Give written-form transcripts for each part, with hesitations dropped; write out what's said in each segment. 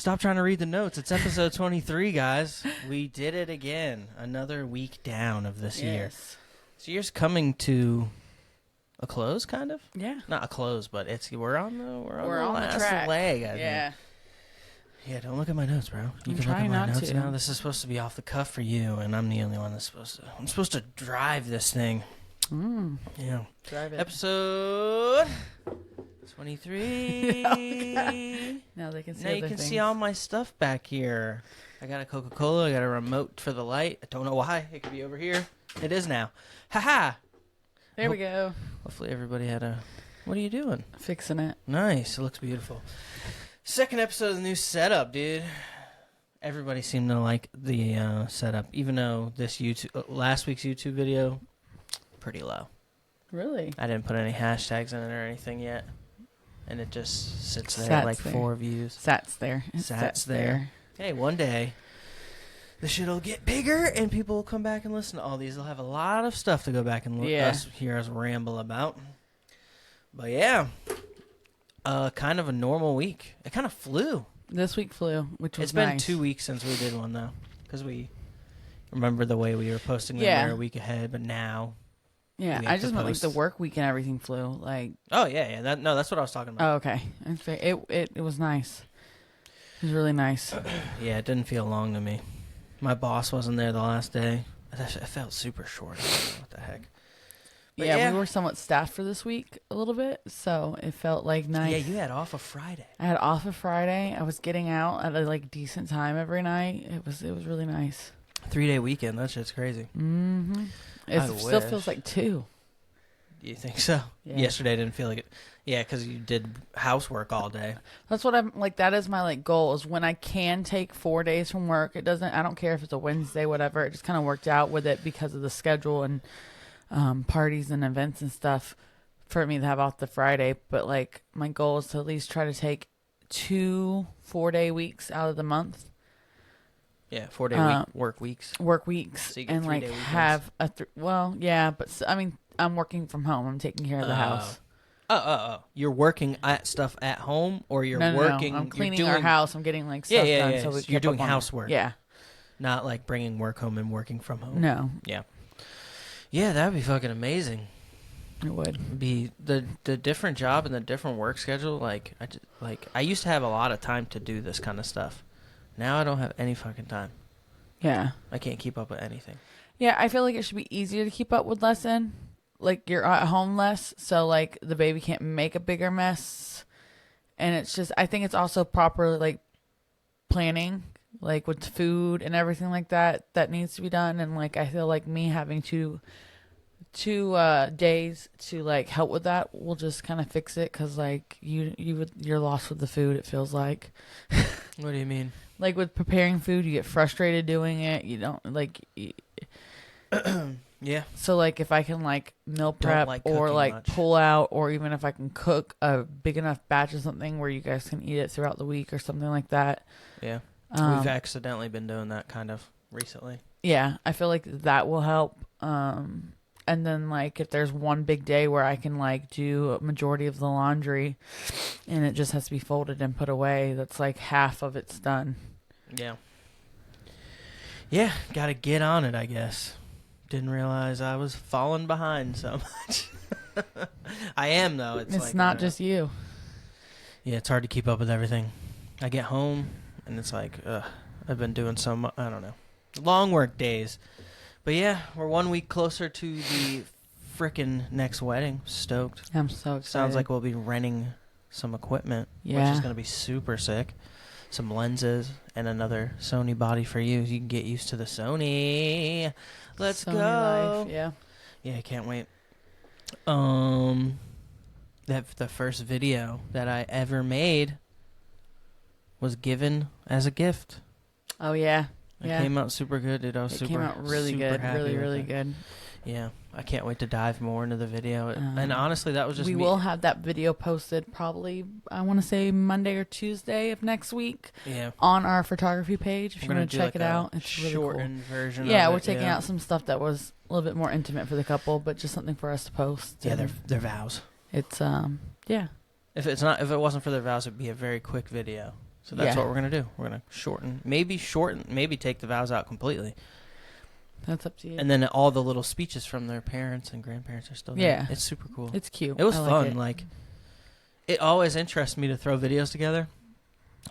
Stop trying to read the notes. It's episode 23, guys. We did it again. Another week down of this year. This year's coming to a close, kind of. Yeah. Not a close, but we're on the last track. Leg. Yeah. Yeah, don't look at my notes, bro. You can look at my notes now. This is supposed to be off the cuff for you, and I'm the only one that's I'm supposed to drive this thing. Yeah. Drive it. Episode 23. Now they can see. Now you can see all my stuff back here. I got a Coca-Cola. I got a remote for the light. I don't know why. It could be over here. It is now. Ha-ha. There we go. Hopefully everybody had a... What are you doing? Fixing it. Nice. It looks beautiful. Second episode of the new setup, dude. Everybody seemed to like the setup, even though this last week's YouTube video, pretty low. Really? I didn't put any hashtags in it or anything yet. And it just sits there at like 4 views. Sats there. Sats there. Hey, one day, the shit will get bigger and people will come back and listen to all these. They'll have a lot of stuff to go back and hear us ramble about. But yeah, kind of a normal week. It kind of flew. This week flew, which was It's been 2 weeks since we did one, though. Because we remember the way we were posting them there a week ahead, but now... Yeah, I just meant like the work week and everything flew. Like, oh yeah. That's what I was talking about. Oh, okay. It was nice. It was really nice. Yeah, it didn't feel long to me. My boss wasn't there the last day. It felt super short. I don't know what the heck. But yeah, we were somewhat staffed for this week a little bit, so it felt like nice. Yeah, you had off a Friday. I had off a Friday. I was getting out at a decent time every night. It was really nice. 3-day weekend. That shit's crazy. Mm-hmm. It still feels like 2. You think so? Yeah. Yesterday didn't feel like it. Yeah, because you did housework all day. That's what I'm like. That is my goal. Is when I can take 4 days from work. It doesn't. I don't care if it's a Wednesday, whatever. It just kind of worked out with it because of the schedule and parties and events and stuff for me to have off the Friday. But like my goal is to at least try to take 2 4-day weeks out of the month. Yeah, 4-day work weeks. Work weeks, so and like have a but I mean, I'm working from home. I'm taking care of the house. You're working at stuff at home, or you're working? No. I'm cleaning our house. I'm getting like stuff done. Yeah. So you're doing housework. Yeah, not like bringing work home and working from home. No. Yeah, that'd be fucking amazing. It would be the different job and the different work schedule. Like I used to have a lot of time to do this kind of stuff. Now I don't have any fucking time. Yeah. I can't keep up with anything. Yeah, I feel like it should be easier to keep up with lesson. Like, you're at home less, so, like, the baby can't make a bigger mess. And it's just, I think it's also proper, like, planning, like, with food and everything like that needs to be done. And, like, I feel like me having two days to, like, help with that will just kind of fix it. Because, like, you're lost with the food, it feels like. What do you mean? Like, with preparing food, you get frustrated doing it. You don't, like... Yeah. So, like, if I can, like, meal prep or, like, much. Pull out, or even if I can cook a big enough batch of something where you guys can eat it throughout the week or something like that. Yeah. We've accidentally been doing that kind of recently. Yeah. I feel like that will help. And then, like, if there's one big day where I can, like, do a majority of the laundry and it just has to be folded and put away, that's, like, half of it's done. Yeah. Yeah. Got to get on it, I guess. Didn't realize I was falling behind so much. I am, though. It's like, not just you. Yeah, it's hard to keep up with everything. I get home, and it's like, I've been doing so much. I don't know. Long work days. But yeah, we're 1 week closer to the frickin' next wedding. Stoked. I'm so excited. Sounds like we'll be renting some equipment, which is going to be super sick. Some lenses and another Sony body for you. You can get used to the Sony. Let's Sony go. Life, yeah. Yeah, I can't wait. The first video that I ever made was given as a gift. Oh, yeah. It came out super good, dude. It came out really good. Really good. Yeah. I can't wait to dive more into the video. And honestly, that was just we will have that video posted probably, I want to say, Monday or Tuesday of next week. Yeah. On our photography page. If you want to check it out. It's really cool. Shortened version Yeah, of we're it, taking out some stuff that was a little bit more intimate for the couple, but just something for us to post. Yeah, their vows. It's, yeah. If it wasn't for their vows, it'd be a very quick video. So that's what we're going to do. We're going to shorten, maybe take the vowels out completely. That's up to you. And then all the little speeches from their parents and grandparents are still there. Yeah. It's super cool. It's cute. It was fun. Like, it always interests me to throw videos together.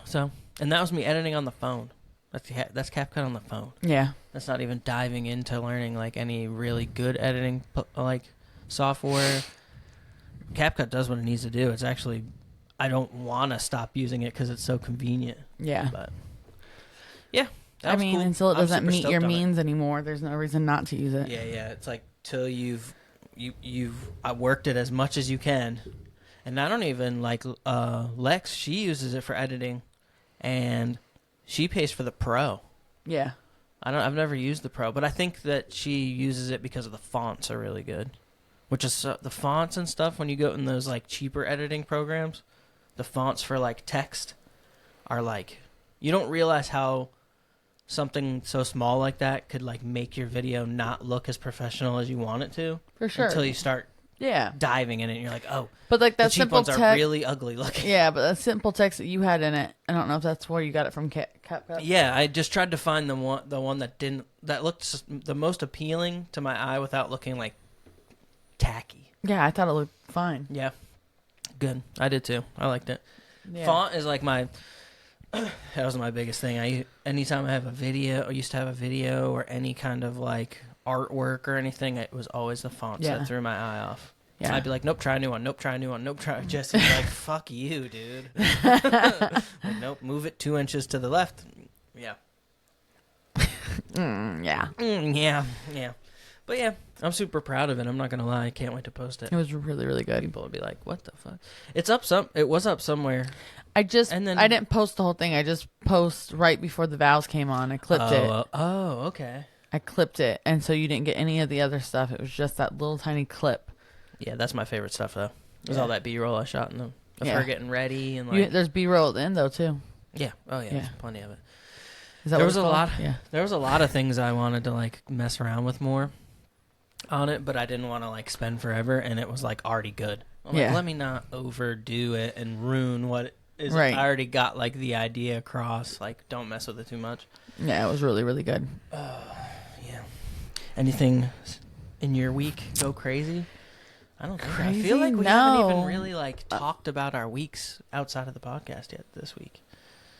So, and that was me editing on the phone. That's CapCut on the phone. Yeah. That's not even diving into learning, like, any really good editing, like, software. CapCut does what it needs to do. It's actually, I don't want to stop using it because it's so convenient. Yeah. But, yeah. I mean, cool. Until it doesn't meet your means anymore, there's no reason not to use it. Yeah, yeah. It's like till you've worked it as much as you can, and I don't even like Lex. She uses it for editing, and she pays for the Pro. Yeah, I've never used the Pro, but I think that she uses it because of the fonts are really good, which is the fonts and stuff. When you go in those like cheaper editing programs, the fonts for like text are like you don't realize how something so small like that could like make your video not look as professional as you want it to. For sure. Until you start diving in it and you're like, oh, but like that simple ones are really ugly looking. Yeah, but that simple text that you had in it, I don't know if that's where you got it from CapCut. Yeah, I just tried to find the one that looked the most appealing to my eye without looking like tacky. Yeah, I thought it looked fine. Yeah. Good. I did too. I liked it. Yeah. Font is like that was my biggest thing. Anytime I have a video, or used to have a video or any kind of like artwork or anything, it was always the fonts that threw my eye off. Yeah. I'd be like, nope, try a new one. Nope, try a new one. Nope, try. Jesse's like, fuck you, dude. Like, nope, move it 2 inches to the left. Yeah. Yeah. But yeah, I'm super proud of it. I'm not gonna lie. I can't wait to post it. It was really, really good. People would be like, "What the fuck?" It was up somewhere. I didn't post the whole thing. I just post right before the vowels came on. I clipped it. Okay. I clipped it, and so you didn't get any of the other stuff. It was just that little tiny clip. Yeah, that's my favorite stuff though. There's all that B-roll I shot of her getting ready and like. There's B-roll at the end though too. Yeah. Oh yeah. There's plenty of it. There was a lot. Yeah. There was a lot of things I wanted to like mess around with more on it, but I didn't want to like spend forever, and it was like already good. I'm like, let me not overdo it and ruin what is. Right. I already got like the idea across. Like, don't mess with it too much. Yeah, it was really, really good. Yeah. Anything in your week go crazy? I don't think. I feel like we haven't even really like talked about our weeks outside of the podcast yet this week.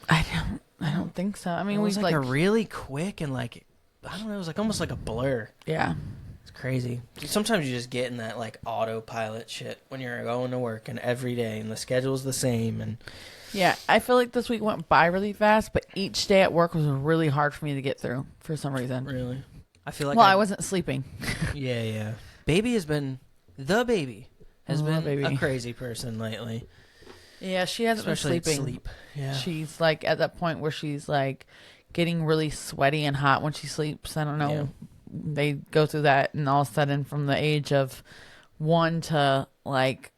I don't think so. I mean, it was like a really quick and like I don't know. It was like almost like a blur. Yeah. Crazy. Sometimes you just get in that like autopilot shit when you're going to work and every day and the schedule's the same and yeah, I feel like this week went by really fast, but each day at work was really hard for me to get through for some reason. Really? I feel like I wasn't sleeping. Yeah. Baby has been a crazy person lately. Yeah, she hasn't been sleeping. Yeah. She's like at that point where she's like getting really sweaty and hot when she sleeps. I don't know. Yeah. They go through that, and all of a sudden, from the age of 1 to like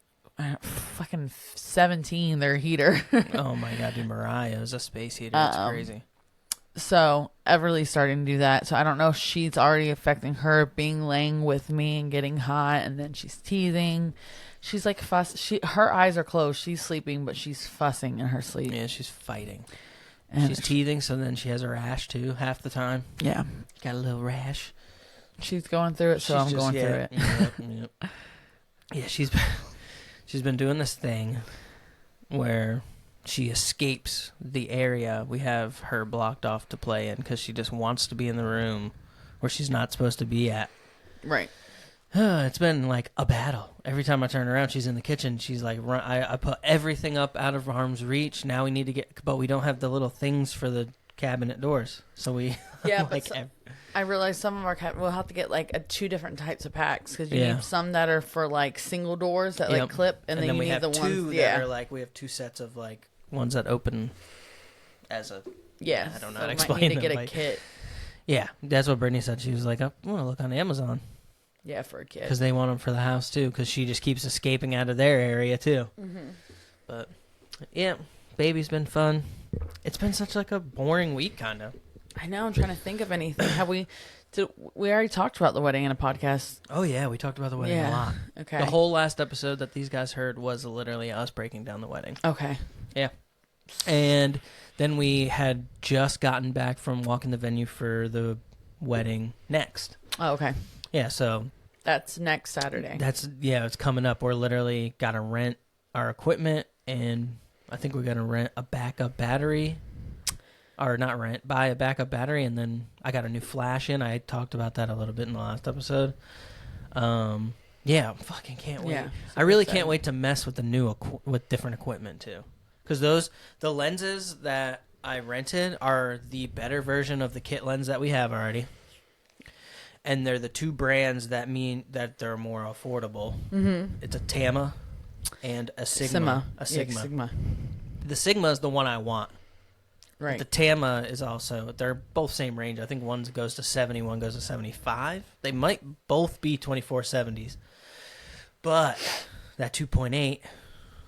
fucking 17, their heater. Oh my god, dude! Mariah is a space heater. It's crazy. So Everly's starting to do that. So I don't know if she's already affecting her being laying with me and getting hot, and then she's teething. She's like her eyes are closed. She's sleeping, but she's fussing in her sleep. Yeah, she's fighting. And she's teething, so then she has a rash too half the time. Yeah, got a little rash. She's going through it, so I'm going through it. Yep. Yeah, she's been doing this thing where she escapes the area we have her blocked off to play in because she just wants to be in the room where she's not supposed to be at. Right. It's been like a battle. Every time I turn around, she's in the kitchen. She's like, I put everything up out of arm's reach. Now we need to but we don't have the little things for the cabinet doors. So we, like, I realize some of our we'll have to get like 2 different types of packs because you need some that are for like single doors that like clip, and then you we need have the two ones that are like we have 2 sets of like ones that open as a I don't know how to explain might need to get a kit. Yeah, that's what Brittany said. She was like, I want to look on Amazon. Yeah, for a kid. Because they want them for the house, too, because she just keeps escaping out of their area, too. Mm-hmm. But, yeah, baby's been fun. It's been such, like, a boring week, kind of. I know. I'm trying to think of anything. We already talked about the wedding in a podcast. Oh, yeah, we talked about the wedding a lot. Okay. The whole last episode that these guys heard was literally us breaking down the wedding. Okay. Yeah. And then we had just gotten back from walking the venue for the wedding next. Oh, okay. Yeah, so That's next Saturday. It's coming up. We're literally got to rent our equipment, and I think we're going to rent a backup battery. Or not rent, buy a backup battery, and then I got a new flash in. I talked about that a little bit in the last episode. Yeah, fucking can't wait. Yeah, I really can't wait to mess with the with different equipment too, because the lenses that I rented are the better version of the kit lens that we have already, and they're the two brands that mean that they're more affordable. Mm-hmm. It's a Tama and a Sigma. A Sigma. Yeah, Sigma. The Sigma is the one I want. Right. The Tama is also, they're both same range. I think one goes to 70, one goes to 75. They might both be 2470s. But that 2.8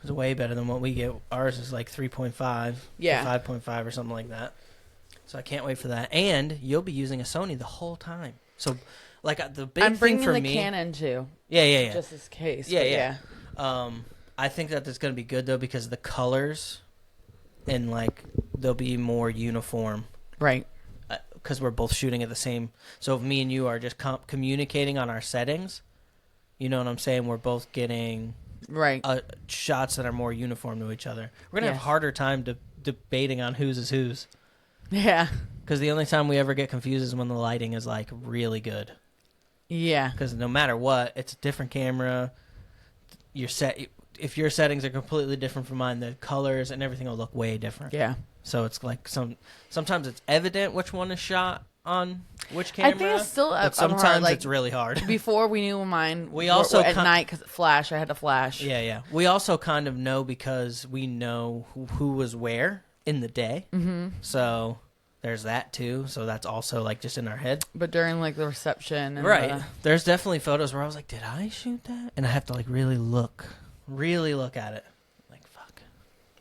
is way better than what we get. Ours is like 3.5, yeah, 5.5 or something like that. So I can't wait for that. And you'll be using a Sony the whole time. So like the big I'm thing for me. I'm bringing the Canon too. Yeah. Just this case. Yeah. I think that it's going to be good though because the colors and like they'll be more uniform. Right. Because we're both shooting at the same. So if me and you are just communicating on our settings, you know what I'm saying? We're both getting shots that are more uniform to each other. We're going to have a harder time debating on whose is whose. Yeah. Because the only time we ever get confused is when the lighting is like really good. Yeah. Because no matter what, it's a different camera. If your settings are completely different from mine, the colors and everything will look way different. Yeah. So it's like sometimes it's evident which one is shot on which camera. I think it's still but sometimes hard. It's really hard. Before we knew mine, we also at night because it flashed. I had to flash. Yeah. We also kind of know because we know who was where in the day. Mm-hmm. So there's that too. So that's also like just in our head. But during like the reception, and there's definitely photos where I was like, did I shoot that? And I have to like really look at it. Like fuck,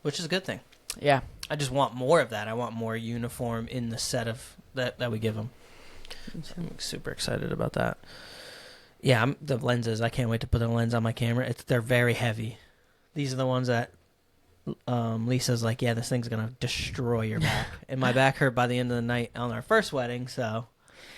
which is a good thing. Yeah. I just want more of that. I want more uniform in the set of that we give them. So I'm super excited about that. Yeah, the lenses. I can't wait to put the lens on my camera. They're very heavy. These are the ones that Lisa's like, yeah, this thing's gonna destroy your back. And my back hurt by the end of the night on our first wedding. So,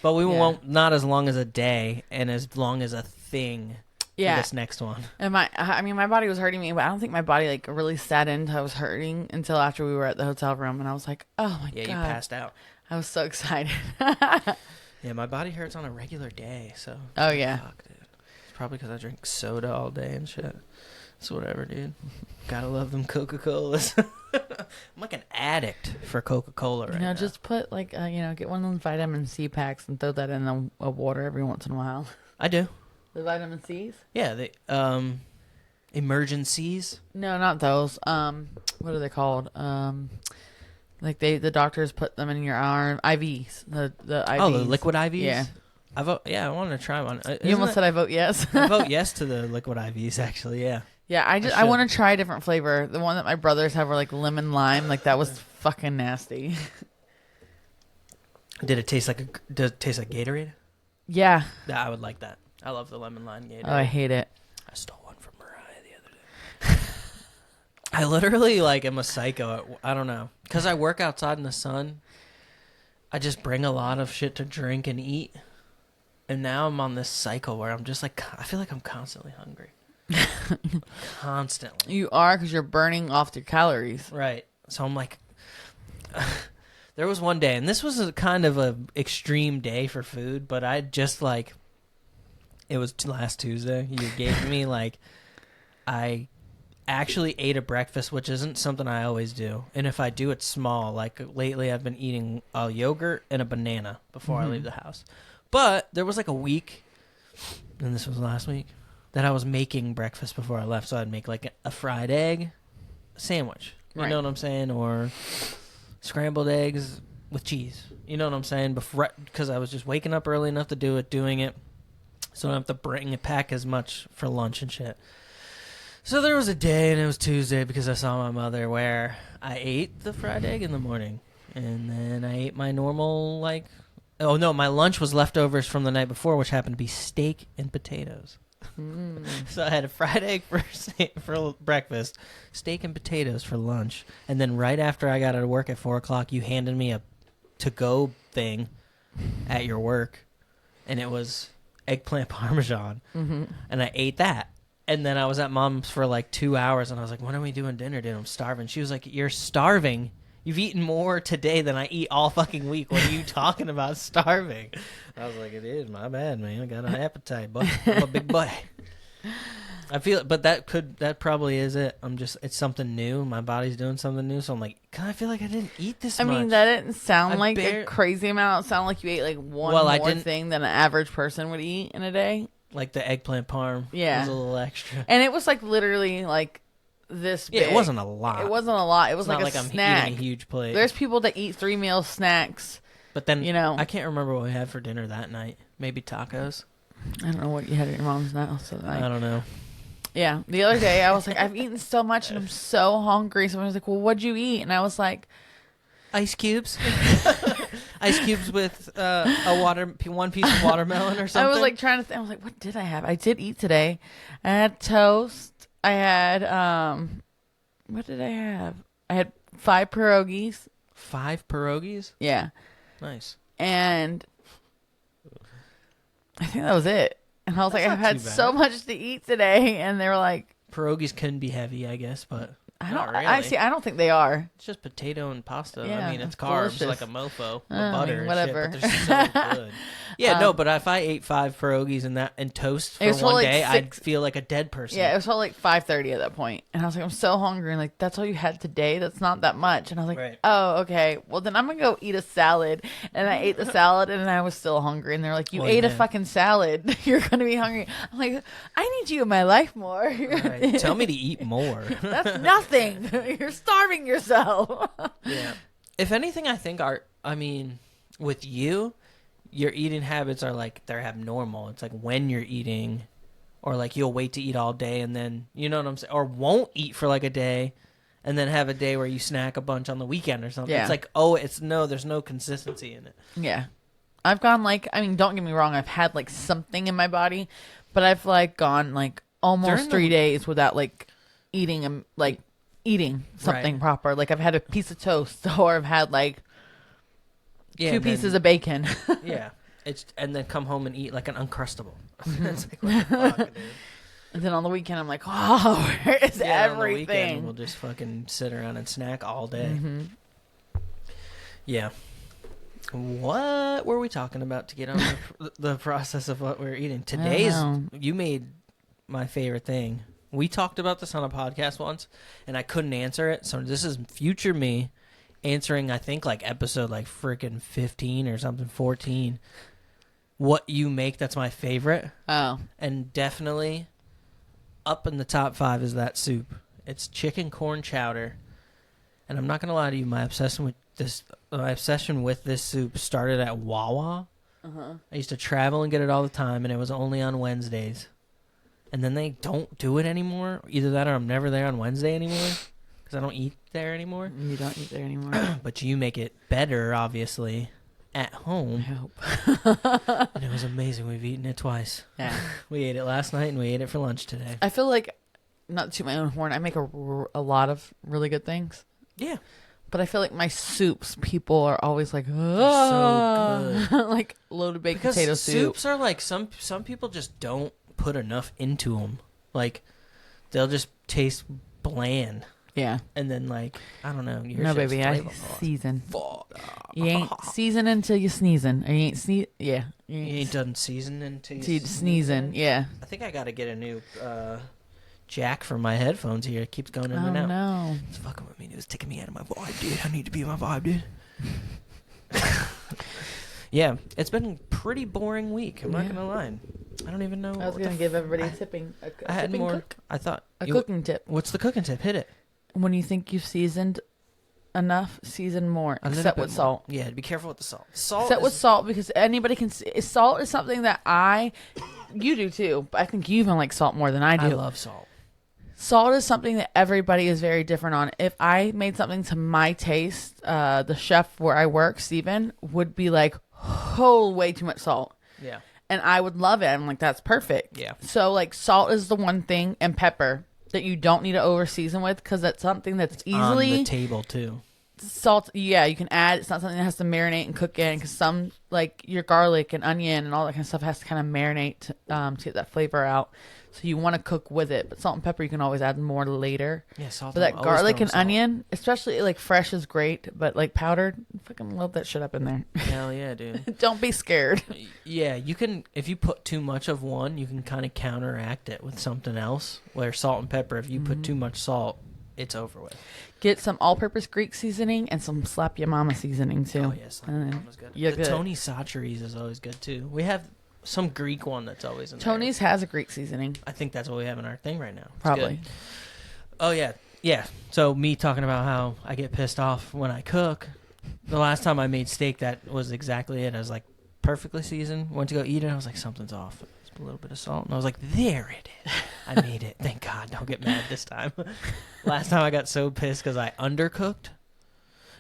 but we won't not as long as a day and as long as a thing. Yeah, this next one. And my body was hurting me, but I don't think my body like really sat into I was hurting until after we were at the hotel room, and I was like, oh my god, yeah, you passed out. I was so excited. Yeah, my body hurts on a regular day, so. Oh yeah. Fuck, dude. It's probably because I drink soda all day and shit. It's whatever, dude. Gotta love them Coca-Colas. I'm like an addict for Coca-Cola right now. Just put like get one of those vitamin C packs and throw that in a water every once in a while. I do. The vitamin C's? Yeah, the emergencies. No, not those. What are they called? Like the doctors put them in your arm. IVs. The IVs. Oh, the liquid IVs. Yeah. I wanted to try one. You almost said I vote yes. I vote yes to the liquid IVs. Actually, yeah. Yeah, I want to try a different flavor. The one that my brothers have were like lemon lime. Like that was fucking nasty. Does it taste like Gatorade? Yeah. Yeah, I would like that. I love the lemon lime Gatorade. Oh, I hate it. I stole one from Mariah the other day. I literally am a psycho. I don't know. Because I work outside in the sun, I just bring a lot of shit to drink and eat. And now I'm on this cycle where I'm just like, I feel like I'm constantly hungry. Constantly. You are because you're burning off your calories. Right. So I'm like, there was one day, and this was a kind of an extreme day for food, but I just it was last Tuesday. You gave me I actually ate a breakfast, which isn't something I always do. And if I do, it's small. Like lately, I've been eating a yogurt and a banana before I leave the house. But there was a week, and this was last week, that I was making breakfast before I left. So I'd make a fried egg sandwich. You know what I'm saying? Or scrambled eggs with cheese. You know what I'm saying? Because I was just waking up early enough to do it, doing it. So I don't have to pack as much for lunch and shit. So there was a day, and it was Tuesday because I saw my mother, where I ate the fried egg in the morning. And then I ate my normal, my lunch was leftovers from the night before, which happened to be steak and potatoes. So I had a fried egg for breakfast, steak and potatoes for lunch, and then right after I got out of work at 4 o'clock, you handed me a to-go thing at your work, and it was eggplant parmesan, and I ate that. And then I was at Mom's for like 2 hours, and I was like, when are we doing dinner, dude? I'm starving. She was like, you're starving? You've eaten more today than I eat all fucking week. What are you talking about starving? I was like, it is my bad, man. I got an appetite, but I'm a big boy. I feel it, but that probably is it. It's something new. My body's doing something new, so I'm like, God, I feel like I didn't eat this much. I mean, that didn't sound like a crazy amount. It sounded like you ate like one more thing than an average person would eat in a day. Like the eggplant parm. Yeah. Was a little extra. And it was like literally like this big. Yeah, it wasn't a lot. It wasn't a lot. It was like a snack. I'm eating a huge plate. There's people that eat 3 meal snacks. But then, I can't remember what we had for dinner that night. Maybe tacos. I don't know what you had at your mom's house. So I don't know. Yeah. The other day, I was like, I've eaten so much and I'm so hungry. Someone was like, well, what'd you eat? And I was like, ice cubes. Ice cubes with one piece of watermelon or something. I was like trying to think. I was like, what did I have? I did eat today. I had toast. I had, what did I have? I had 5 pierogies. 5 pierogies? Yeah. Nice. And I think that was it. And I was like, I've had so much to eat today. And they were like, pierogies can be heavy, I guess, but not really. I don't think they are. It's just potato and pasta. Yeah, I mean, it's carbs delicious. like a mofo. Butter whatever. and shit, but they're so good. Yeah, no, but if I ate 5 pierogies and toast for one day, I'd feel like a dead person. Yeah, it was probably like 5:30 at that point. And I was like, I'm so hungry. And like, that's all you had today? That's not that much. And I was like, Oh, okay. Well, then I'm going to go eat a salad. And I ate the salad and I was still hungry. And they're like, you ate a fucking salad. You're going to be hungry. I'm like, I need you in my life more. Right. Tell me to eat more. That's nothing. You're starving yourself. Yeah. If anything, I think with you, your eating habits are like they're abnormal. It's like when you're eating, or like you'll wait to eat all day and then, you know what I'm saying, or won't eat for like a day and then have a day where you snack a bunch on the weekend or something. Yeah. It's like, there's no consistency in it. Yeah. I've gone don't get me wrong, I've had like something in my body, but I've like gone like almost 3 days without like eating something proper. Like I've had a piece of toast or I've had like 2 pieces of bacon. Yeah. And then come home and eat like an Uncrustable. It's like, what the fuck, dude? And then on the weekend, I'm like, oh, where is everything? On the weekend, we'll just fucking sit around and snack all day. Mm-hmm. Yeah. What were we talking about to get on the process of what we're eating? You made my favorite thing. We talked about this on a podcast once, and I couldn't answer it. So this is future me answering, I think, like episode like freaking 15 or something, 14. What you make that's my favorite. Oh. And definitely up in the top 5 is that soup. It's chicken corn chowder. And I'm not going to lie to you, my obsession with this soup started at Wawa. Uh-huh. I used to travel and get it all the time, and it was only on Wednesdays. And then they don't do it anymore. Either that or I'm never there on Wednesday anymore because I don't eat there anymore. You don't eat there anymore. But you make it better, obviously, at home. I hope. And it was amazing. We've eaten it twice. Yeah. We ate it last night and we ate it for lunch today. I feel like, not to my own horn, I make a lot of really good things. Yeah. But I feel like my soups, people are always like, oh, so good. Like loaded baked potato soup. Soups are like, some people just don't put enough into them. Like, they'll just taste bland. Yeah. And then, like, I don't know. No, baby, I season. You ain't seasoning until you sneezing. Or you ain't sneeze. Yeah. You ain't done seasoning until you sneezing. Yeah. I think I got to get a new jack for my headphones here. It keeps going in and out. Oh, no. It's fucking with me. It was taking me out of my vibe, dude. I need to be in my vibe, dude. Yeah. It's been a pretty boring week. I'm not going to lie. I don't even know. I was going to give everybody a tipping. I had more. Cook? I thought. A cooking tip. What's the cooking tip? Hit it. When you think you've seasoned enough, season more. Except with salt. Yeah, be careful with the salt. Except with salt, because anybody can see. Salt is something that you do too, but I think you even like salt more than I do. I love salt. Salt is something that everybody is very different on. If I made something to my taste, the chef where I work, Steven, would be like, oh, way too much salt. Yeah. And I would love it. I'm like, that's perfect. Yeah. So, like, salt is the one thing, and pepper that you don't need to over season with, because that's something that's easily on the table too. Salt. Yeah, you can add. It's not something that has to marinate and cook in, because some, like your garlic and onion and all that kind of stuff, has to kind of marinate to get that flavor out. So you want to cook with it, but salt and pepper you can always add more later. Yeah, salt. But that garlic and onion, especially like fresh, is great, but like powdered, fucking load that shit up in there. Hell yeah, dude. Don't be scared. Yeah, you can. If you put too much of one, you can kind of counteract it with something else. Where salt and pepper, if you put too much salt, it's over with. Get some all-purpose Greek seasoning and some Slap Ya Mama seasoning too. Oh yes, Mama's good. The Tony Chachere's is always good too. We have some Greek one that's always in there. Tony's has a Greek seasoning. I think that's what we have in our thing right now. It's Probably. good. Oh yeah, yeah. So me talking about how I get pissed off when I cook. The last time I made steak, that was exactly it. I was like perfectly seasoned. Went to go eat it. I was like, something's off. Just a little bit of salt, and I was like, there it is. I made it. Thank God. Don't get mad this time. Last time I got so pissed because I undercooked,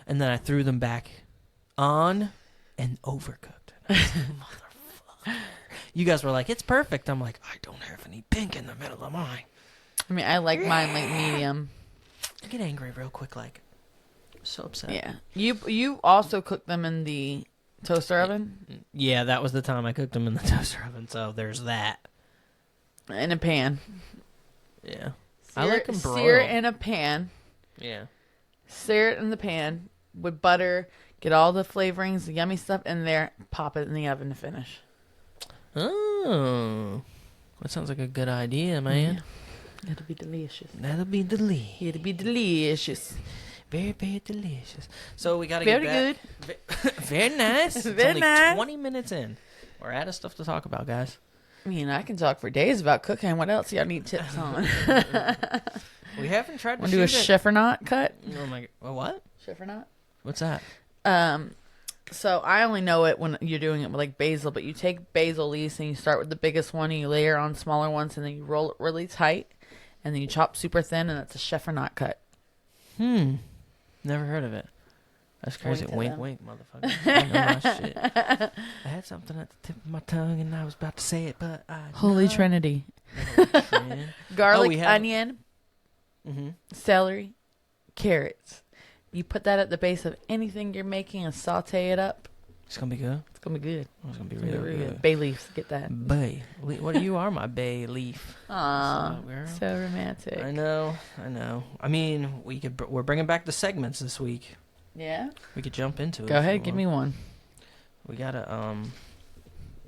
and then I threw them back on and overcooked. And I was like, motherfucker. You guys were like, it's perfect. I'm like, I don't have any pink in the middle of mine. I mean, I like mine like medium. I get angry real quick, like, so upset. Yeah. You also cook them in the toaster oven? Yeah, that was the time I cooked them in the toaster oven, so there's that. In a pan. Yeah. I like them broiled. Sear it in a pan. Yeah. Sear it in the pan with butter. Get all the flavorings, the yummy stuff in there. Pop it in the oven to finish. Oh. That sounds like a good idea, man. Yeah. It'll be delicious. That'll be delicious. It'll be delicious. Very, very delicious. So we got to Very get back. Very good. Very nice. It's Very only nice. 20 minutes in. We're out of stuff to talk about, guys. I mean, I can talk for days about cooking. What else y'all need tips on? We haven't tried to Want to do a chef or not cut? Oh my god. What? Chef or not? What's that? So I only know it when you're doing it with like basil, but you take basil leaves and you start with the biggest one and you layer on smaller ones and then you roll it really tight and then you chop super thin and that's a chef or not cut. Never heard of it. That's crazy. Wink, wink, motherfucker. I know my shit. I had something at the tip of my tongue and I was about to say it, but Holy Trinity. Garlic, onion, celery, carrots. You put that at the base of anything you're making and saute it up. It's going to be good. It's going to be good. It's going to be really good. Bay leaves, get that. Bay. What you are, my bay leaf. Aw, so romantic. I know. I mean, we're bringing back the segments this week. Yeah? We could jump into it. Go ahead, give me one. We got to,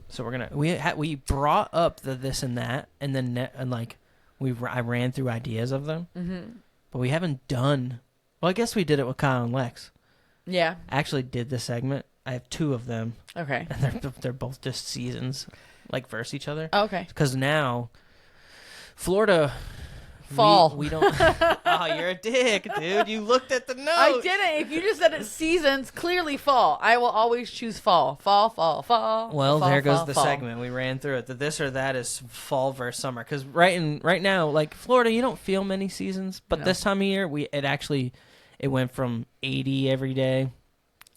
so we're going to, we brought up the this and that, and then, I ran through ideas of them, but we haven't done. Well, I guess we did it with Kyle and Lex. Yeah. I actually did this segment. I have 2 of them. Okay. And they're both just seasons, like versus each other. Okay. Because now, Florida, fall. We don't. Oh, you're a dick, dude. You looked at the notes. I didn't. If you just said it's seasons, clearly fall. I will always choose fall. Fall. Well, fall, there goes fall, the fall. segment. We ran through it. The this or that is fall versus summer. Because right now, like Florida, you don't feel many seasons. But this time of year, it went from 80 every day,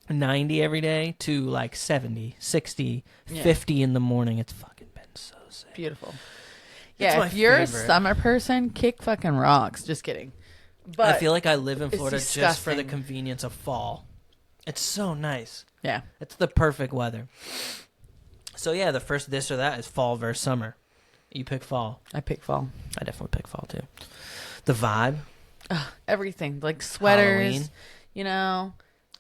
90 every day to like 70, 60, 50 in the morning. It's fucking been so sick. Beautiful. That's Yeah, if you're a summer person, kick fucking rocks. Just kidding. But I feel like I live in Florida just for the disgusting. convenience of fall. It's so nice. Yeah. It's the perfect weather. So yeah, the first this or that is fall versus summer. You pick fall. I pick fall. I definitely pick fall too. The vibe. Everything. Like sweaters, Halloween. you know.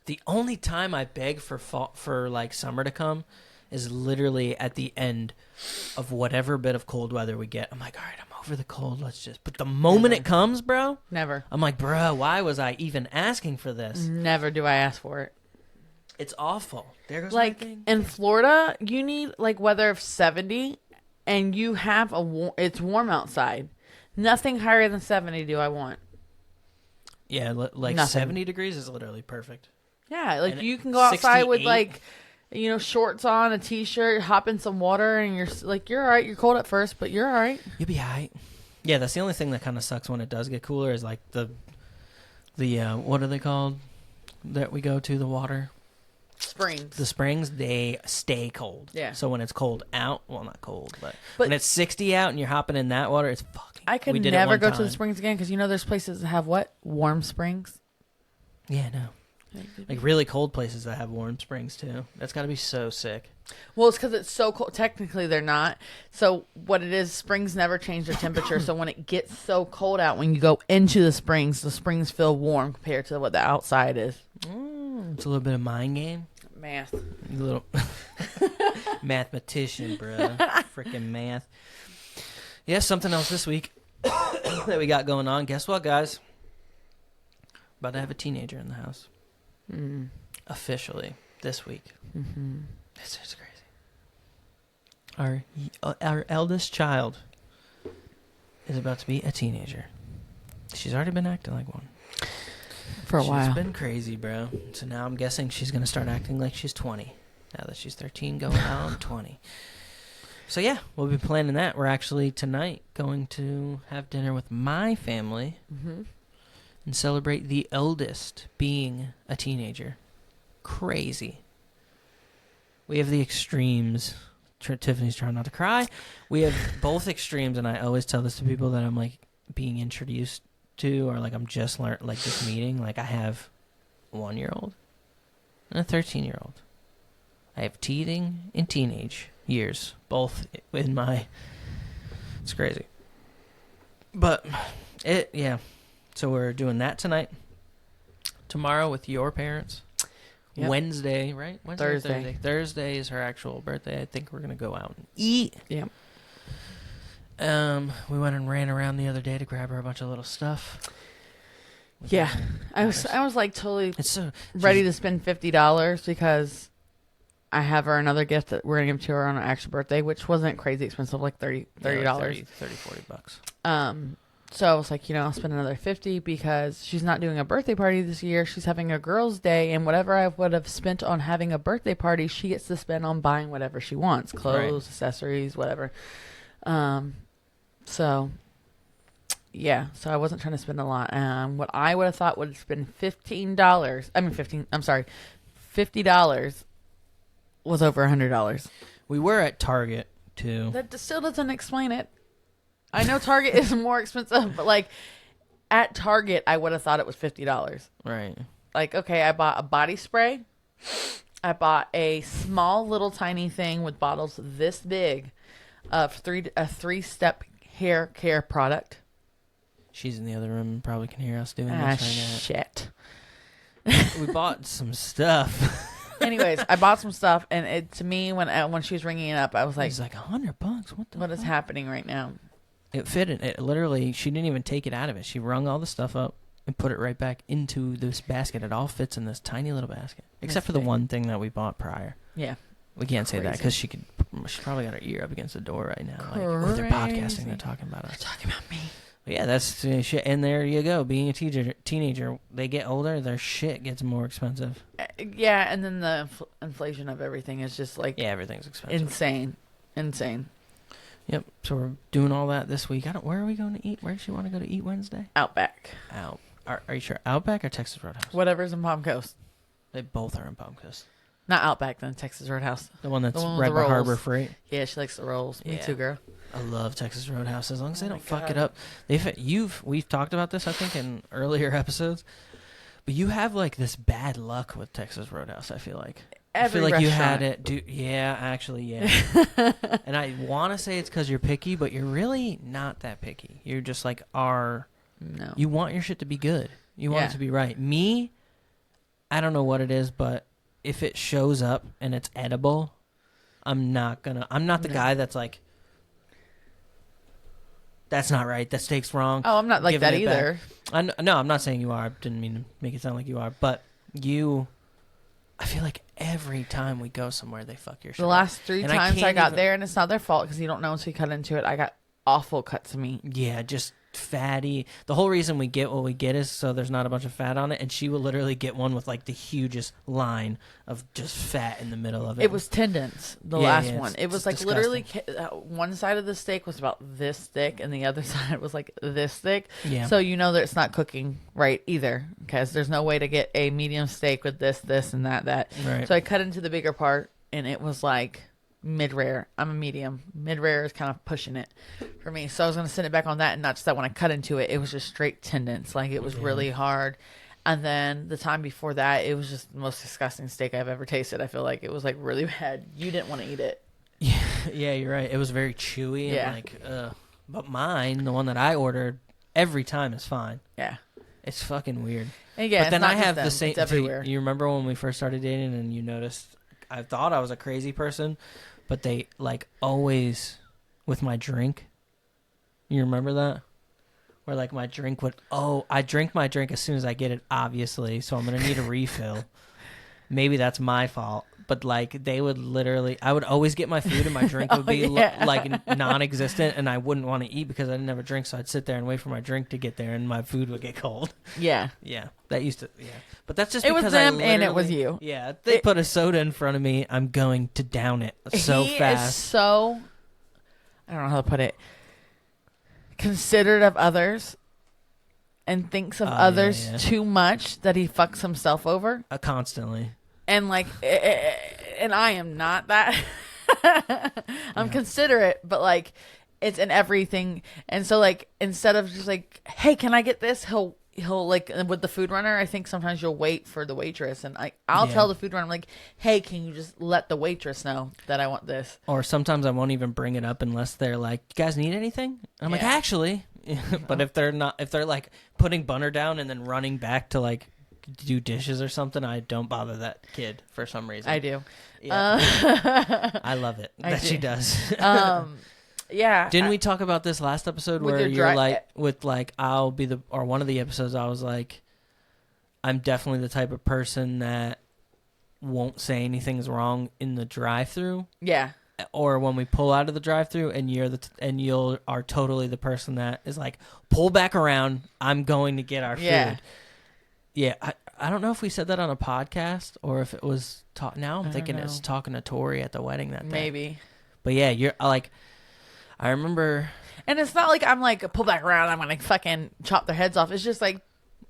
The only time I beg for fall, for like summer to come is literally at the end of whatever bit of cold weather we get. I'm like, all right, I'm over the cold. But the moment it comes, bro. Never. I'm like, bro, why was I even asking for this? Never do I ask for it. It's awful. There goes Like my thing. in Florida, you need like weather of 70 and you have it's warm outside. Nothing higher than 70 do I want. Yeah, like Nothing. 70 degrees is literally perfect. Yeah, like And you can go outside with 68. like, you know, shorts on, a t-shirt, hop in some water, and you're like, you're all right. You're cold at first, but you're all right. You'll be all right. Yeah, that's the only thing that kind of sucks when it does get cooler is like the what are they called that we go to, the water? Springs. The springs, they stay cold. Yeah. So when it's cold out, well, not cold, but when it's 60 out and you're hopping in that water, it's fucking. I could never go to the springs again because there's places that have what? Warm springs. Yeah, no. Like really cold places that have warm springs too. That's got to be so sick. Well, it's because it's so cold. Technically, they're not. So what it is, springs never change their temperature. So when it gets so cold out, when you go into the springs feel warm compared to what the outside is. It's a little bit of mind game. Math. A little mathematician, bro. Freaking math. Yeah, something else this week that we got going on. Guess what, guys? About to have a teenager in the house. Officially this week. This is crazy. Our eldest child is about to be a teenager. She's already been acting like one. For a while. She's been crazy, bro. So now I'm guessing she's going to start acting like she's 20. Now that she's 13 going on 20. So yeah, we'll be planning that. We're actually tonight going to have dinner with my family and celebrate the eldest being a teenager. Crazy. We have the extremes. Tiffany's trying not to cry. We have both extremes, and I always tell this to people that I'm like being introduced to, or like I'm just just meeting. Like I have a 1-year-old and a 13-year-old. I have teething and teenage years, both in my. It's crazy, but yeah. So we're doing that tonight. Tomorrow with your parents. Yep. Wednesday, right? Thursday. Thursday is her actual birthday. I think we're gonna go out and eat. Yeah. We went and ran around the other day to grab her a bunch of little stuff. Yeah, I was like totally it's ready to spend $50 because I have her another gift that we're gonna give to her on her actual birthday, which wasn't crazy expensive, like $30. $30, $40. So I was like, I'll spend another $50 because she's not doing a birthday party this year. She's having a girls' day, and whatever I would have spent on having a birthday party, she gets to spend on buying whatever she wants, clothes, accessories, whatever. So yeah, so I wasn't trying to spend a lot. What I would have thought would have been $50 was over $100. We were at Target too. That still doesn't explain it. I know Target is more expensive, but like at Target, I would have thought it was $50. Right. Like, okay, I bought a body spray. I bought a small little tiny thing with bottles this big of a 3-step hair care product. She's in the other room and probably can hear us doing this right now. Shit. We bought some stuff. Anyways, I bought some stuff, and it to me when she was ringing it up, I was like, "It's like $100. What is happening right now?" It fit in. It literally, she didn't even take it out of it. She wrung all the stuff up and put it right back into this basket. It all fits in this tiny little basket, except for the one thing that we bought prior. Yeah, we can't say that because she probably got her ear up against the door right now. Like, they're podcasting. They're talking about us. They're talking about me. But yeah, that's shit. And there you go. Being a teenager, they get older, their shit gets more expensive. Yeah, and then the inflation of everything is just like everything's expensive. Insane. Yep. So we're doing all that this week. Where are we going to eat? Where does she want to go to eat Wednesday? Outback. Are you sure Outback or Texas Roadhouse? Whatever's in Palm Coast. They both are in Palm Coast. Not Outback, then Texas Roadhouse. The one that's right by Harbor Freight. Yeah, she likes the rolls. Me too, girl. I love Texas Roadhouse as long as they don't fuck it up. We've talked about this I think in earlier episodes, but you have like this bad luck with Texas Roadhouse. I feel like I feel like you had it. Yeah, actually, yeah. And I want to say it's because you're picky, but you're really not that picky. You're just like No. You want your shit to be good. You want it to be right. Me, I don't know what it is, but if it shows up and it's edible, I'm not the guy that's like, that's not right. That steak's wrong. Oh, I'm not like that either. No, I'm not saying you are. I didn't mean to make it sound like you are. But I feel like every time we go somewhere, they fuck your shit. The last 3 times I got there, and it's not their fault because you don't know until you cut into it. I got awful cuts of meat. Yeah, just fatty. The whole reason we get what we get is so there's not a bunch of fat on it, and she will literally get one with like the hugest line of just fat in the middle of it. It was tendons, the last one. It was like disgusting. literally one side of the steak was about this thick and the other side was like this thick. Yeah. So you know that it's not cooking right either, because there's no way to get a medium steak with this, and that. Right. So I cut into the bigger part and it was like mid-rare. I'm a medium. Mid-rare is kind of pushing it for me. So I was going to send it back on that, and not just that when I cut into it, it was just straight tendons. Like it was really hard. And then the time before that, it was just the most disgusting steak I've ever tasted. I feel like it was like really bad. You didn't want to eat it. Yeah, you're right. It was very chewy Yeah. and like, but mine, the one that I ordered, every time is fine. Yeah. It's fucking weird. And yeah, but then I have the same. It's everywhere. You remember when we first started dating, and you noticed I thought I was a crazy person, but they like always with my drink. You remember that? Where like my drink would I drink my drink as soon as I get it, obviously, so I'm gonna need a refill. Maybe that's my fault, but like they would literally, I would always get my food and my drink would be like non-existent, and I wouldn't want to eat because I didn't have a drink, so I'd sit there and wait for my drink to get there, and my food would get cold. Yeah. Yeah, that used to. Yeah, but that's just It was because them and it was you. Yeah, they put a soda in front of me, I'm going to down it so fast. Is so, I don't know how to put it, considerate of others and thinks of others too much that he fucks himself over. Constantly. And like, and I am not that. I'm considerate, but like, it's in everything. And so like, instead of just like, hey, can I get this? He'll like, with the food runner, I think sometimes you'll wait for the waitress, and I'll tell the food runner, I'm like, hey, can you just let the waitress know that I want this? Or sometimes I won't even bring it up unless they're like, you guys need anything? And I'm like, actually. But if they're like putting butter down and then running back to like do dishes or something, I don't bother that kid for some reason. I do. Yeah. I love it that she does. Yeah. Didn't we talk about this last episode where you're like, with like, I'll be or one of the episodes I was like, I'm definitely the type of person that won't say anything's wrong in the drive-through. Yeah. Or when we pull out of the drive-through, and you are totally the person that is like, pull back around, I'm going to get our food. Yeah. I don't know if we said that on a podcast or if it was now I'm thinking it's talking to Tori at the wedding that day. Maybe. But yeah, you're like, I remember. And it's not like I'm like, pull back around, I'm going to fucking chop their heads off. It's just like,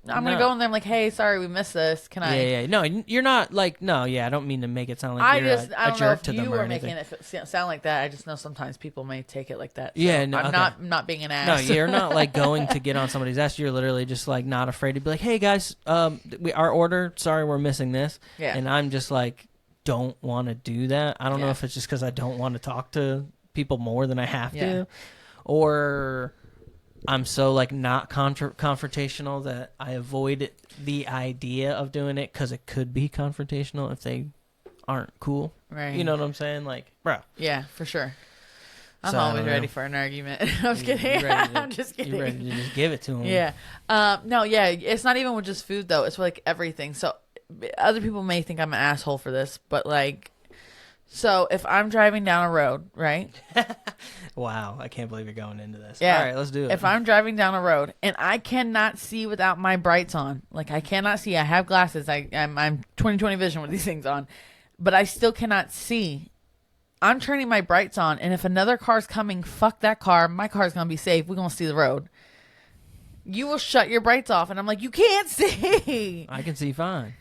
I'm going to go in there, I'm like, hey, sorry, we missed this. Can I? Yeah. No, you're not like, no, I don't mean to make it sound like you're a jerk to them or anything. I don't know if you were making it sound like that. I just know sometimes people may take it like that. So yeah, no, I'm not being an ass. No, you're not like going to get on somebody's ass. You're literally just like not afraid to be like, hey, guys, our order, sorry, we're missing this. Yeah. And I'm just like, don't want to do that. I don't know if it's just because I don't want to talk to people more than I have to, or I'm so like not confrontational that I avoid the idea of doing it because it could be confrontational if they aren't cool. Right. You know what I'm saying? Like, bro. Yeah, for sure. I'm always ready for an argument. I'm just kidding. I'm just kidding. You're ready to just give it to them. Yeah. No, yeah. It's not even with just food though. It's like everything. So other people may think I'm an asshole for this, but like, so if I'm driving down a road, right? Wow, I can't believe you're going into this. Yeah. All right, let's do it. If I'm driving down a road and I cannot see without my brights on, like I cannot see, I have glasses, I'm 20/20 vision with these things on, but I still cannot see. I'm turning my brights on, and if another car's coming, fuck that car. My car's gonna be safe. We're gonna see the road. You will shut your brights off, and I'm like, you can't see. I can see fine.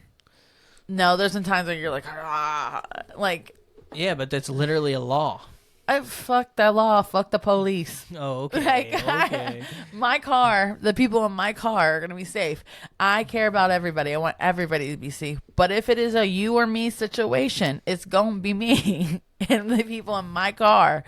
No, there's some times where you're like, like. Yeah, but that's literally a law. Fuck that law. Fuck the police. Oh, okay. Okay. My car, the people in my car are going to be safe. I care about everybody. I want everybody to be safe. But if it is a you or me situation, it's going to be me and the people in my car.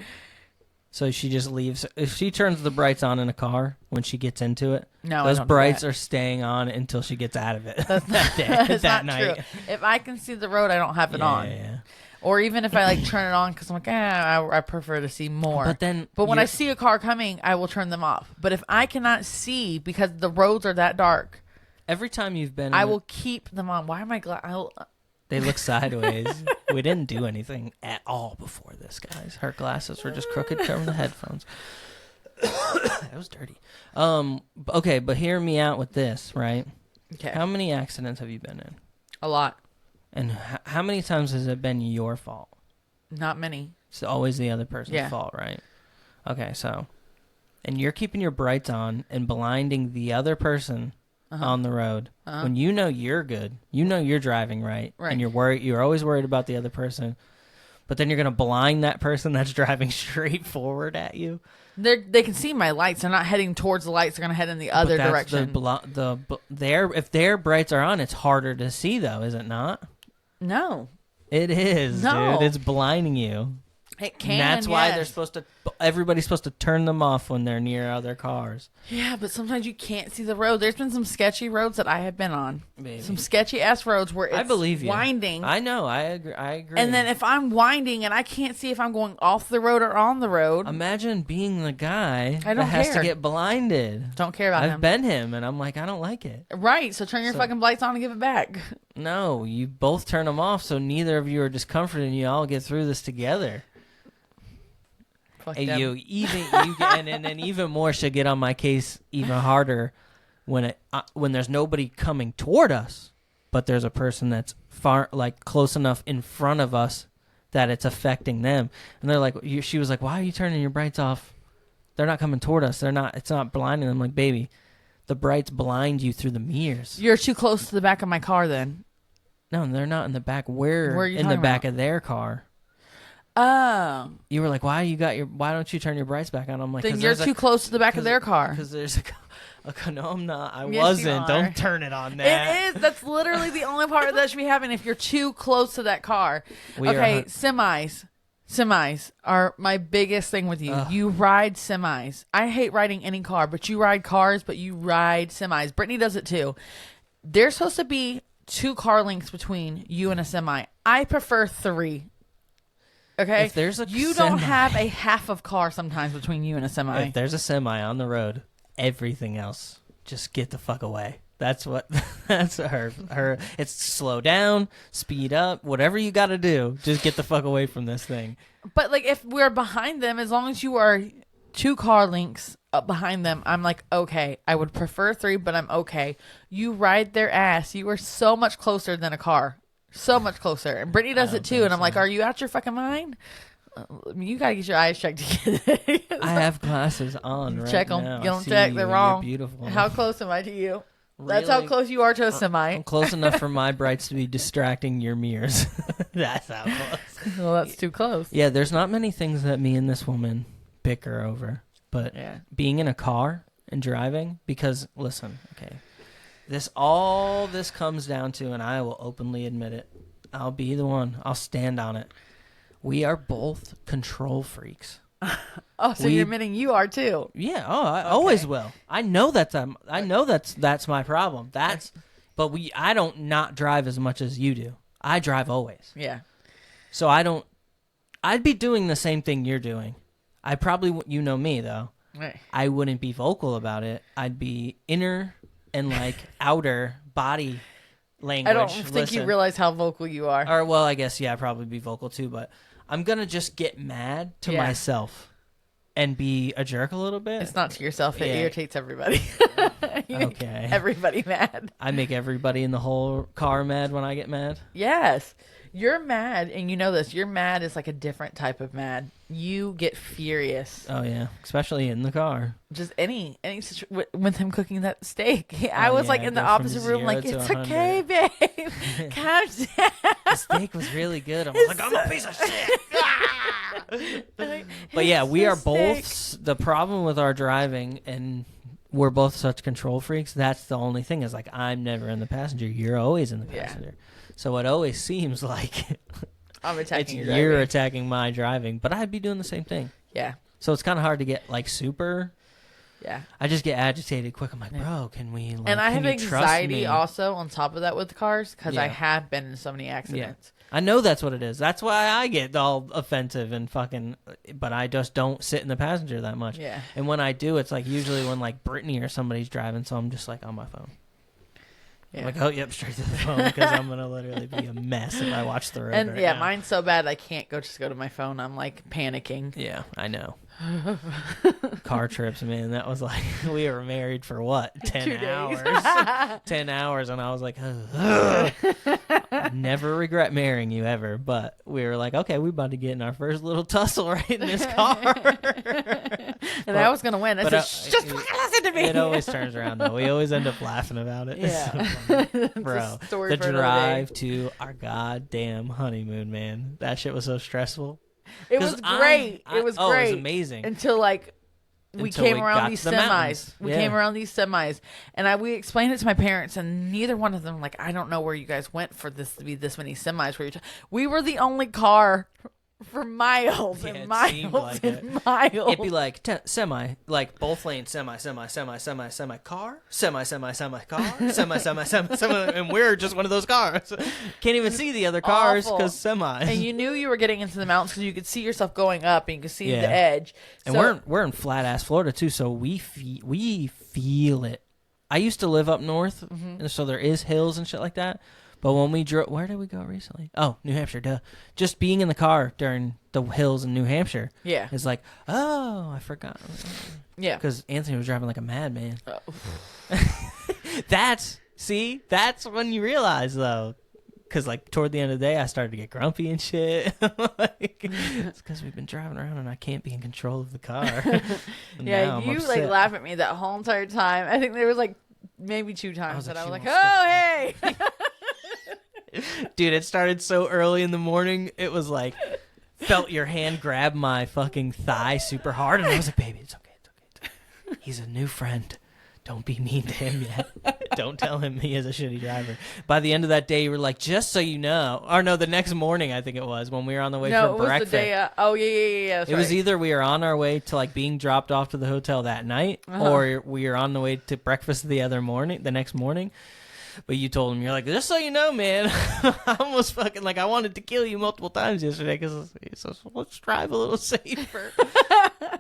So she just leaves. If she turns the brights on in a car when she gets into it, no, those brights are staying on until she gets out of it. That's that night. True. If I can see the road, I don't have it on. Yeah. Or even if I like turn it on because I'm like, I prefer to see more. But when I see a car coming, I will turn them off. But if I cannot see because the roads are that dark, every time you've been, I will keep them on. Why am I They look sideways. We didn't do anything at all before this, guys. Her glasses were just crooked covering the headphones. That was dirty. Okay, but hear me out with this, right? Okay. How many accidents have you been in? A lot. And how many times has it been your fault? Not many. It's always the other person's fault, right? Okay, so, and you're keeping your brights on and blinding the other person on the road when you know you're good, you know you're driving right, and you're always worried about the other person, but then you're gonna blind that person that's driving straight forward at you. They can see my lights. They're not heading towards the lights. They're gonna head in the other direction. If their brights are on, it's harder to see, though, is it not? No, it is, dude. It's blinding you. It can. And that's why they're supposed to. Everybody's supposed to turn them off when they're near other cars. Yeah, but sometimes you can't see the road. There's been some sketchy roads that I have been on. Maybe. Some sketchy ass roads where it's I believe you. winding. I know. I agree. And then if I'm winding and I can't see if I'm going off the road or on the road. Imagine being the guy that has to get blinded. Don't care about him. I've been him, and I'm like, I don't like it. Right. So turn your fucking lights on and give it back. No, you both turn them off, so neither of you are discomforted, and you all get through this together. And then even more should get on my case even harder when there's nobody coming toward us, but there's a person that's far, like, close enough in front of us that it's affecting them. And they're like, she was like, why are you turning your brights off? They're not coming toward us. It's not blinding them. I'm like, baby, the brights blind you through the mirrors. You're too close to the back of my car then. No, they're not in the back. We're in the back of their car. Oh. You were like, why don't you turn your brights back on? I'm like, then you're too close to the back of their car. Because there's no, I'm not. I wasn't. Don't turn it on that. It is. That's literally the only part that should be happening if you're too close to that car. Okay, semis. Semis are my biggest thing with you. You ride semis. I hate riding any car, but you ride cars, but you ride semis. Brittany does it too. There's supposed to be 2 car lengths between you and a semi. I prefer 3. Okay, if there's don't have a half of car sometimes between you and a semi. If there's a semi on the road, everything else just get the fuck away. That's her. It's slow down, speed up, whatever you got to do. Just get the fuck away from this thing. But like, if we're behind them, as long as you are 2 car lengths up behind them, I'm like, okay. I would prefer 3, but I'm okay. You ride their ass. You are so much closer than a car. So much closer. And Brittany does it too. And I'm like, are you out your fucking mind? You got to get your eyes checked to get it. I have glasses on right check them. now. You don't check. They're wrong. You're beautiful. How close am I to you? Really? That's how close you are to a semi. I'm close enough for my brights to be distracting your mirrors. That's how close. Well, that's too close. Yeah, there's not many things that me and this woman bicker over. But being in a car and driving, because, listen, okay. This comes down to, and I will openly admit it, I'll be the one. I'll stand on it. We are both control freaks. So you're admitting you are too? Yeah. Oh, I always will. I know that's my problem. But I don't not drive as much as you do. I drive always. Yeah. So I'd be doing the same thing you're doing. I probably, you know me though. Right. I wouldn't be vocal about it. I'd be inner and like outer body language. I don't think you realize how vocal you are. Or, well, I guess, yeah, I'd probably be vocal too, but I'm going to just get mad to myself and be a jerk a little bit. It's not to yourself. It irritates everybody. Okay. Everybody mad. I make everybody in the whole car mad when I get mad? Yes. You're mad, and you know this. Your mad is like a different type of mad. You get furious. Oh, yeah. Especially in the car. Just any with him cooking that steak. I was like in the opposite room like, it's okay, babe. Calm down. The steak was really good. I was like, I'm a piece of shit. But yeah, we are both, the problem with our driving, and we're both such control freaks, that's the only thing is like, I'm never in the passenger. You're always in the passenger. So it always seems like I'm attacking you're attacking my driving, but I'd be doing the same thing. Yeah. So it's kind of hard to get like super. Yeah. I just get agitated quick. I'm like, bro, can we? Like, and I have anxiety also also on top of that with cars because I have been in so many accidents. Yeah. I know that's what it is. That's why I get all offensive and fucking. But I just don't sit in the passenger that much. Yeah. And when I do, it's like usually when like Brittany or somebody's driving, so I'm just like on my phone. Yeah. I'm like, oh, yep, straight to the phone because I'm going to literally be a mess if I watch the road. And right now. Mine's so bad I can't just go to my phone. I'm like panicking. Yeah, I know. Car trips, man. That was like, we were married for what? 10 2 days. hours. 10 hours. And I was like, ugh. Never regret marrying you ever. But we were like, okay, we about to get in our first little tussle right in this car. And I was going to win. I said, just fucking listen to me. It always turns around, though. We always end up laughing about it. Yeah. So bro, the drive to our goddamn honeymoon, man. That shit was so stressful. It was great. It was great. Oh, it was amazing. Until we came around these semis. We came around these semis, and we explained it to my parents, and neither one of them like, I don't know where you guys went for this to be this many semis. We were the only car for miles and miles and miles. It'd be like semi, like both lanes, semi, car, semi, car, semi, and we're just one of those cars. Can't even see the other cars because semis. And you knew you were getting into the mountains because you could see yourself going up and you could see the edge. And we're in flat ass Florida too, so we feel it. I used to live up north, and so there is hills and shit like that. But when we drove, where did we go recently? Oh, New Hampshire, duh. Just being in the car during the hills in New Hampshire. Yeah. It's like, oh, I forgot. Yeah. Because Anthony was driving like a madman. Oh. That's when you realize, though. Because, like, toward the end of the day, I started to get grumpy and shit. It's because we've been driving around and I can't be in control of the car. Yeah, you, like, laugh at me that whole entire time. I think there was, like, maybe 2 times that I was like, oh, hey. Dude, it started so early in the morning. It was like, felt your hand grab my fucking thigh super hard. And I was like, baby, it's okay. He's a new friend. Don't be mean to him yet. Don't tell him he is a shitty driver. By the end of that day, you were like, just so you know. Or no, the next morning, I think it was, when we were on the way for breakfast. The day, yeah. It was either we were on our way to like being dropped off to the hotel that night, or we were on the way to breakfast the next morning. But you told him, you're like, just so you know, man, I almost fucking, like, I wanted to kill you multiple times yesterday because let's drive a little safer.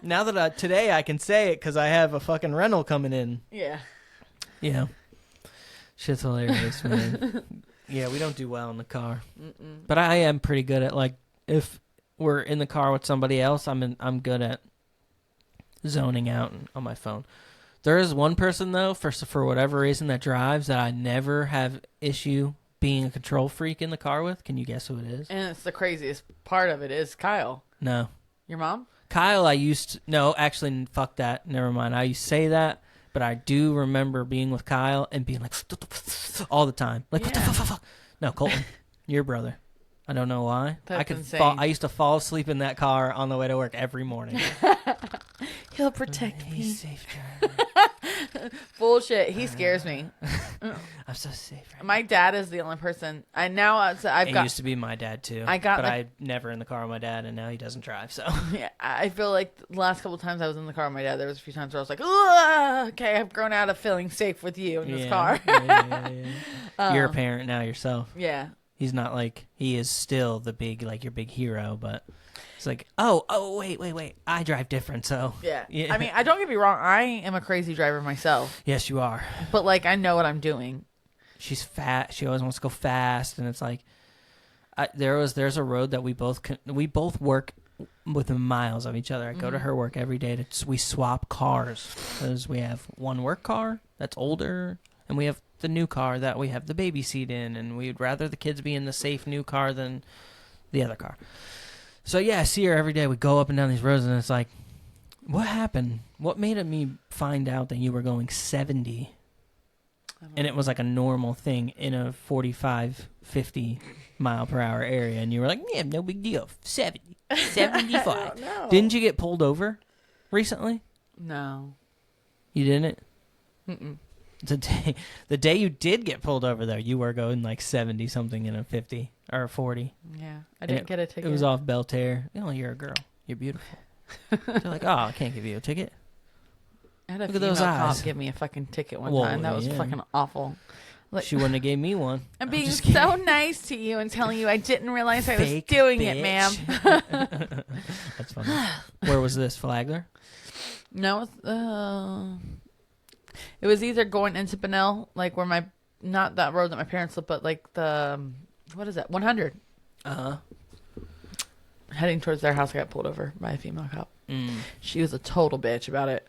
Now that today I can say it because I have a fucking rental coming in. Yeah. You know, shit's hilarious, man. Yeah, we don't do well in the car. But I am pretty good at, like, if we're in the car with somebody else, I'm good at zoning out on my phone. There is one person, though, for whatever reason, that drives that I never have issue being a control freak in the car with. Can you guess who it is? And it's the craziest part of it is Kyle. No. Your mom? Kyle, no, actually, fuck that. Never mind. I used to say that, but I do remember being with Kyle and being like, all the time. Like, what the fuck? No, Colton, your brother. I don't know why. That's insane. I used to fall asleep in that car on the way to work every morning. He'll protect me. He's safe driver. Bullshit. He scares me. I'm so safe. Right my dad is the only person. Used to be my dad too. I never in the car with my dad, and now he doesn't drive. So yeah, I feel like the last couple of times I was in the car with my dad, there was a few times where I was like, "Ugh, okay, I've grown out of feeling safe with you in this car." Yeah. You're a parent now yourself. Yeah. He's not like, he is still the big, like, your big hero, but it's like, oh, wait. I drive different, so. Yeah. I mean, I don't get me wrong. I am a crazy driver myself. Yes, you are. But, like, I know what I'm doing. She's fat. She always wants to go fast, and it's like, there's a road that we both work within miles of each other. I go to her work every day. We swap cars because we have one work car that's older, and we have the new car that we have the baby seat in, and we'd rather the kids be in the safe new car than the other car. So yeah, I see her every day. We go up and down these roads, and it's like, what happened? What made me find out that you were going 70? And it was like a normal thing in a 45, 50 mile per hour area, and you were like, yeah, no big deal. 70, 75. No. Didn't you get pulled over recently? No. You didn't? Mm-mm. The day you did get pulled over, though, you were going like 70 something in a 50 or a 40. Yeah, I didn't get a ticket. It was off Belterre. Oh, you're a girl. You're beautiful. They're like, oh, I can't give you a ticket. I had a Look at female those eyes. cop give me a fucking ticket one time. That was fucking awful. Like, she wouldn't have gave me one. I'm being so nice to you and telling you I didn't realize I was doing it, ma'am. That's funny. Where was this, Flagler? No, it was either going into Bunnell, like where not that road that my parents lived, but like the, what is that, 100. Uh-huh. Heading towards their house, I got pulled over by a female cop. She was a total bitch about it.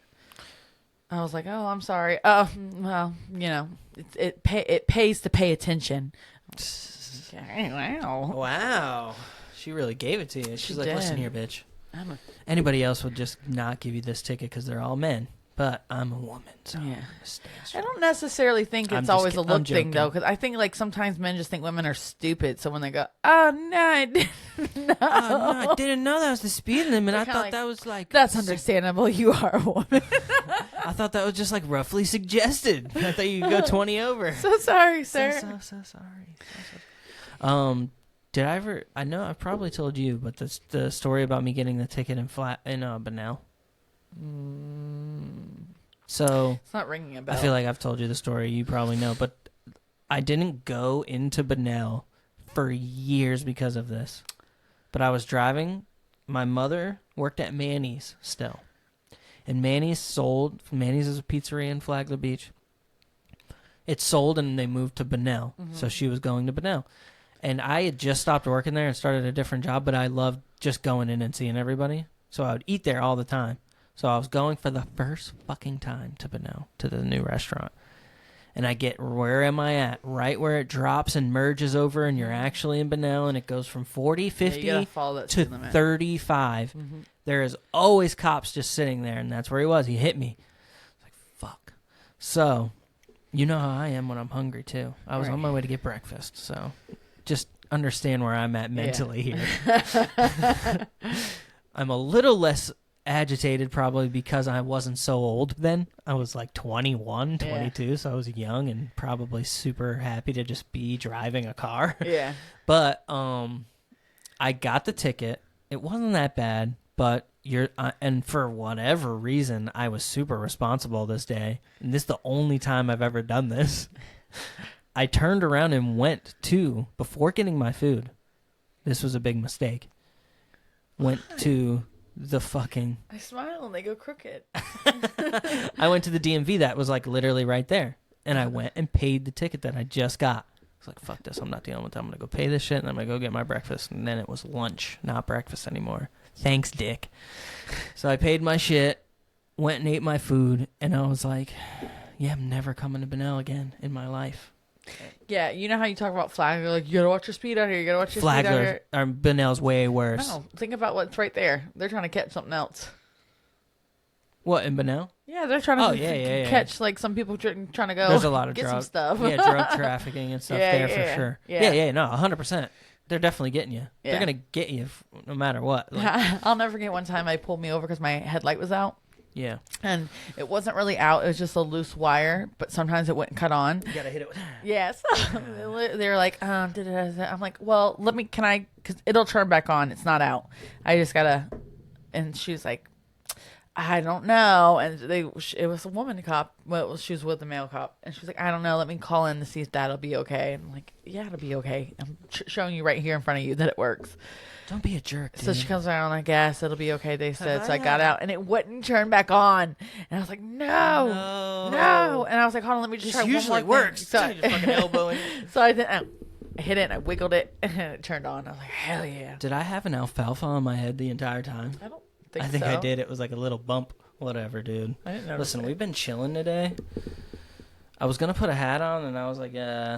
I was like, oh, I'm sorry. Oh, well, you know, it pays to pay attention. Okay, wow. Wow. She really gave it to you. She's like, listen here, bitch. Anybody else would just not give you this ticket because they're all men. But I'm a woman, so yeah. I don't necesserally think it's always a look thing, though, because I think like sometimes men just think women are stupid. So when they go, oh no, I didn't know. Oh, no, I didn't know that was the speed limit. I thought that was like that's understandable. You are a woman. I thought that was just like roughly suggested. I thought you could go 20 over. So sorry, sir. So sorry. Did I ever? I know I've probably told you, but the story about me getting the ticket in Bunnell. So it's not ringing a bell. I feel like I've told you the story. You probably know, but I didn't go into Bunnell for years because of this. But I was driving. My mother worked at Manny's still, and Manny's is a pizzeria in Flagler Beach. It sold, and they moved to Bunnell. So she was going to Bunnell, and I had just stopped working there and started a different job. But I loved just going in and seeing everybody, so I would eat there all the time. So I was going for the first fucking time to Bunnell, to the new restaurant. And I get, where am I at? Right where it drops and merges over and you're actually in Bunnell, and it goes from 40, 50 to 35. There is always cops just sitting there, and that's where he was. He hit me. Like, fuck. So, you know how I am when I'm hungry, too. I was on my way to get breakfast, so just understand where I'm at mentally here. I'm a little less agitated probably because I wasn't so old then. I was like 21, 22, so I was young and probably super happy to just be driving a car. Yeah. But I got the ticket. It wasn't that bad, but and for whatever reason, I was super responsible this day. And this is the only time I've ever done this. I turned around and went to, before getting my food, this was a big mistake, went to the fucking... I smile and they go crooked. I went to the DMV that was like literally right there. And I went and paid the ticket that I just got. I was like, fuck this, I'm not dealing with that. I'm going to go pay this shit and I'm going to go get my breakfast. And then it was lunch, not breakfast anymore. Thanks, dick. So I paid my shit, went and ate my food, and I was like, yeah, I'm never coming to Bunnell again in my life. Yeah, you know how you talk about Flagler, like, you gotta watch your speed out here, you gotta watch your speed out here. Flagler, Bunnell's way worse. No, think about what's right there. They're trying to catch something else. What, in Bunnell? Yeah, they're trying to catch, like, some people trying to go There's a lot of get drug some stuff. Yeah, drug trafficking and stuff for sure. Yeah, no, 100%. They're definitely getting you. Yeah. They're going to get you no matter what. Like, I'll never forget one time I pulled me over because my headlight was out. Yeah. And it wasn't really out. It was just a loose wire, but sometimes it wouldn't cut on. You got to hit it with... Yes. They were like, I'm like, well, because it'll turn back on. It's not out. I just got to... And she was like, I don't know. And it was a woman cop. Well, she was with a male cop. And she was like, I don't know. Let me call in to see if that'll be okay. And I'm like, yeah, it'll be okay. I'm showing you right here in front of you that it works. Don't be a jerk, dude. So she comes around, I guess it'll be okay, they said. So I got out, and it wouldn't turn back on. And I was like, no. And I was like, hold on, let me just try one more thing. Usually works. So I fucking elbowing. So I hit it, and I wiggled it, and it turned on. I was like, hell yeah. Did I have an alfalfa on my head the entire time? I don't think so. I think I did. It was like a little bump. Whatever, dude. I didn't notice. Listen, we've been chilling today. I was going to put a hat on, and I was like,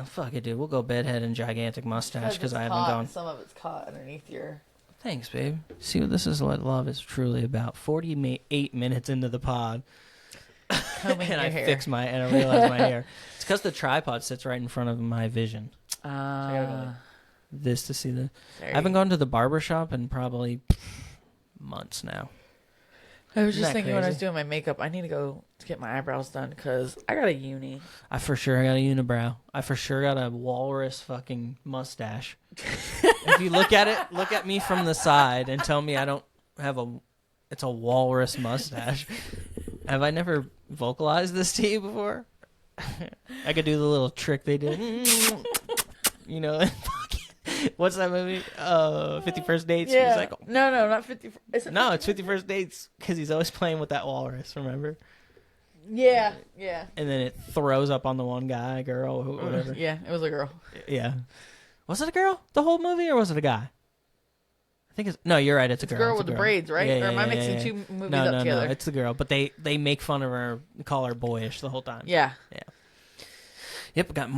fuck it, dude. We'll go bedhead and gigantic mustache because I haven't gone. Some of it's caught underneath your... Thanks, babe. See, this is what love is truly about. 48 minutes into the pod. Combing and your hair. And I realized my hair. It's because the tripod sits right in front of my vision. So I gotta go this to see the... I haven't gone to the barber shop in probably months now. I was just thinking when I was doing my makeup, I need to go to get my eyebrows done because I got a uni. I for sure got a unibrow. I for sure got a walrus fucking mustache. If you look at me from the side and tell me I don't have it's a walrus mustache. Have I never vocalized this to you before? I could do the little trick they did. You know, what's that movie? 51st Dates? Yeah. He's like, no, not 50. No, it's 51st Dates because he's always playing with that walrus, remember? Yeah. And then it throws up on the one guy, girl, whatever. Yeah, it was a girl. Yeah. Was it a girl the whole movie or was it a guy? I think it's no. You're right. It's a It's girl. girl with the braids, right? Or am I mixing two movies up together? No, it's the girl. But they make fun of her, call her boyish the whole time. Yeah. Yep. Got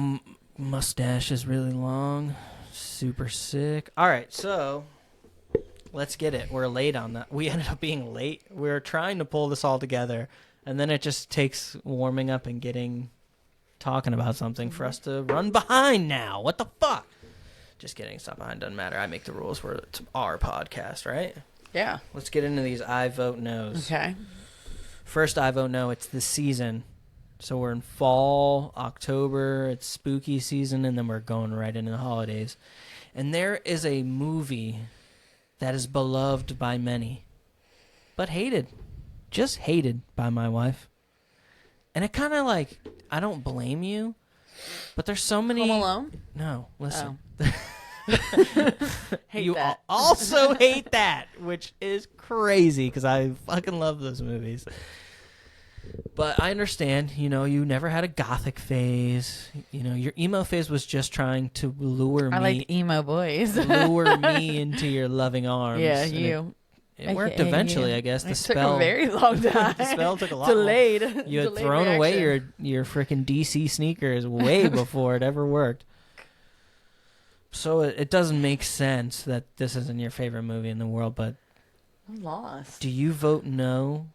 mustache is really long. Super sick. All right, so let's get it. We're late on that. We ended up being late. We were trying to pull this all together, and then it just takes warming up and talking about something for us to run behind now. What the fuck? Just kidding. Stop behind. Doesn't matter. I make the rules for it's our podcast, right? Yeah. Let's get into these I vote no's. Okay. First I vote no. It's the season. So we're in fall, October. It's spooky season, and then we're going right into the holidays. And there is a movie that is beloved by many, but hated. Just hated by my wife. And it kind of like, I don't blame you, but there's so many... Home Alone? No, listen. Hate you that. also hate that, which is crazy because I fucking love those movies. But I understand, you never had a gothic phase. Your emo phase was just trying to lure me. I like emo boys. lure me into your loving arms. Yeah, and you. It worked eventually, I guess. It took a very long time. The spell took a lot. Delayed. You had Delayed thrown reaction. away your freaking DC sneakers way before it ever worked. So it doesn't make sense that this isn't your favorite movie in the world, but I'm lost. do you vote no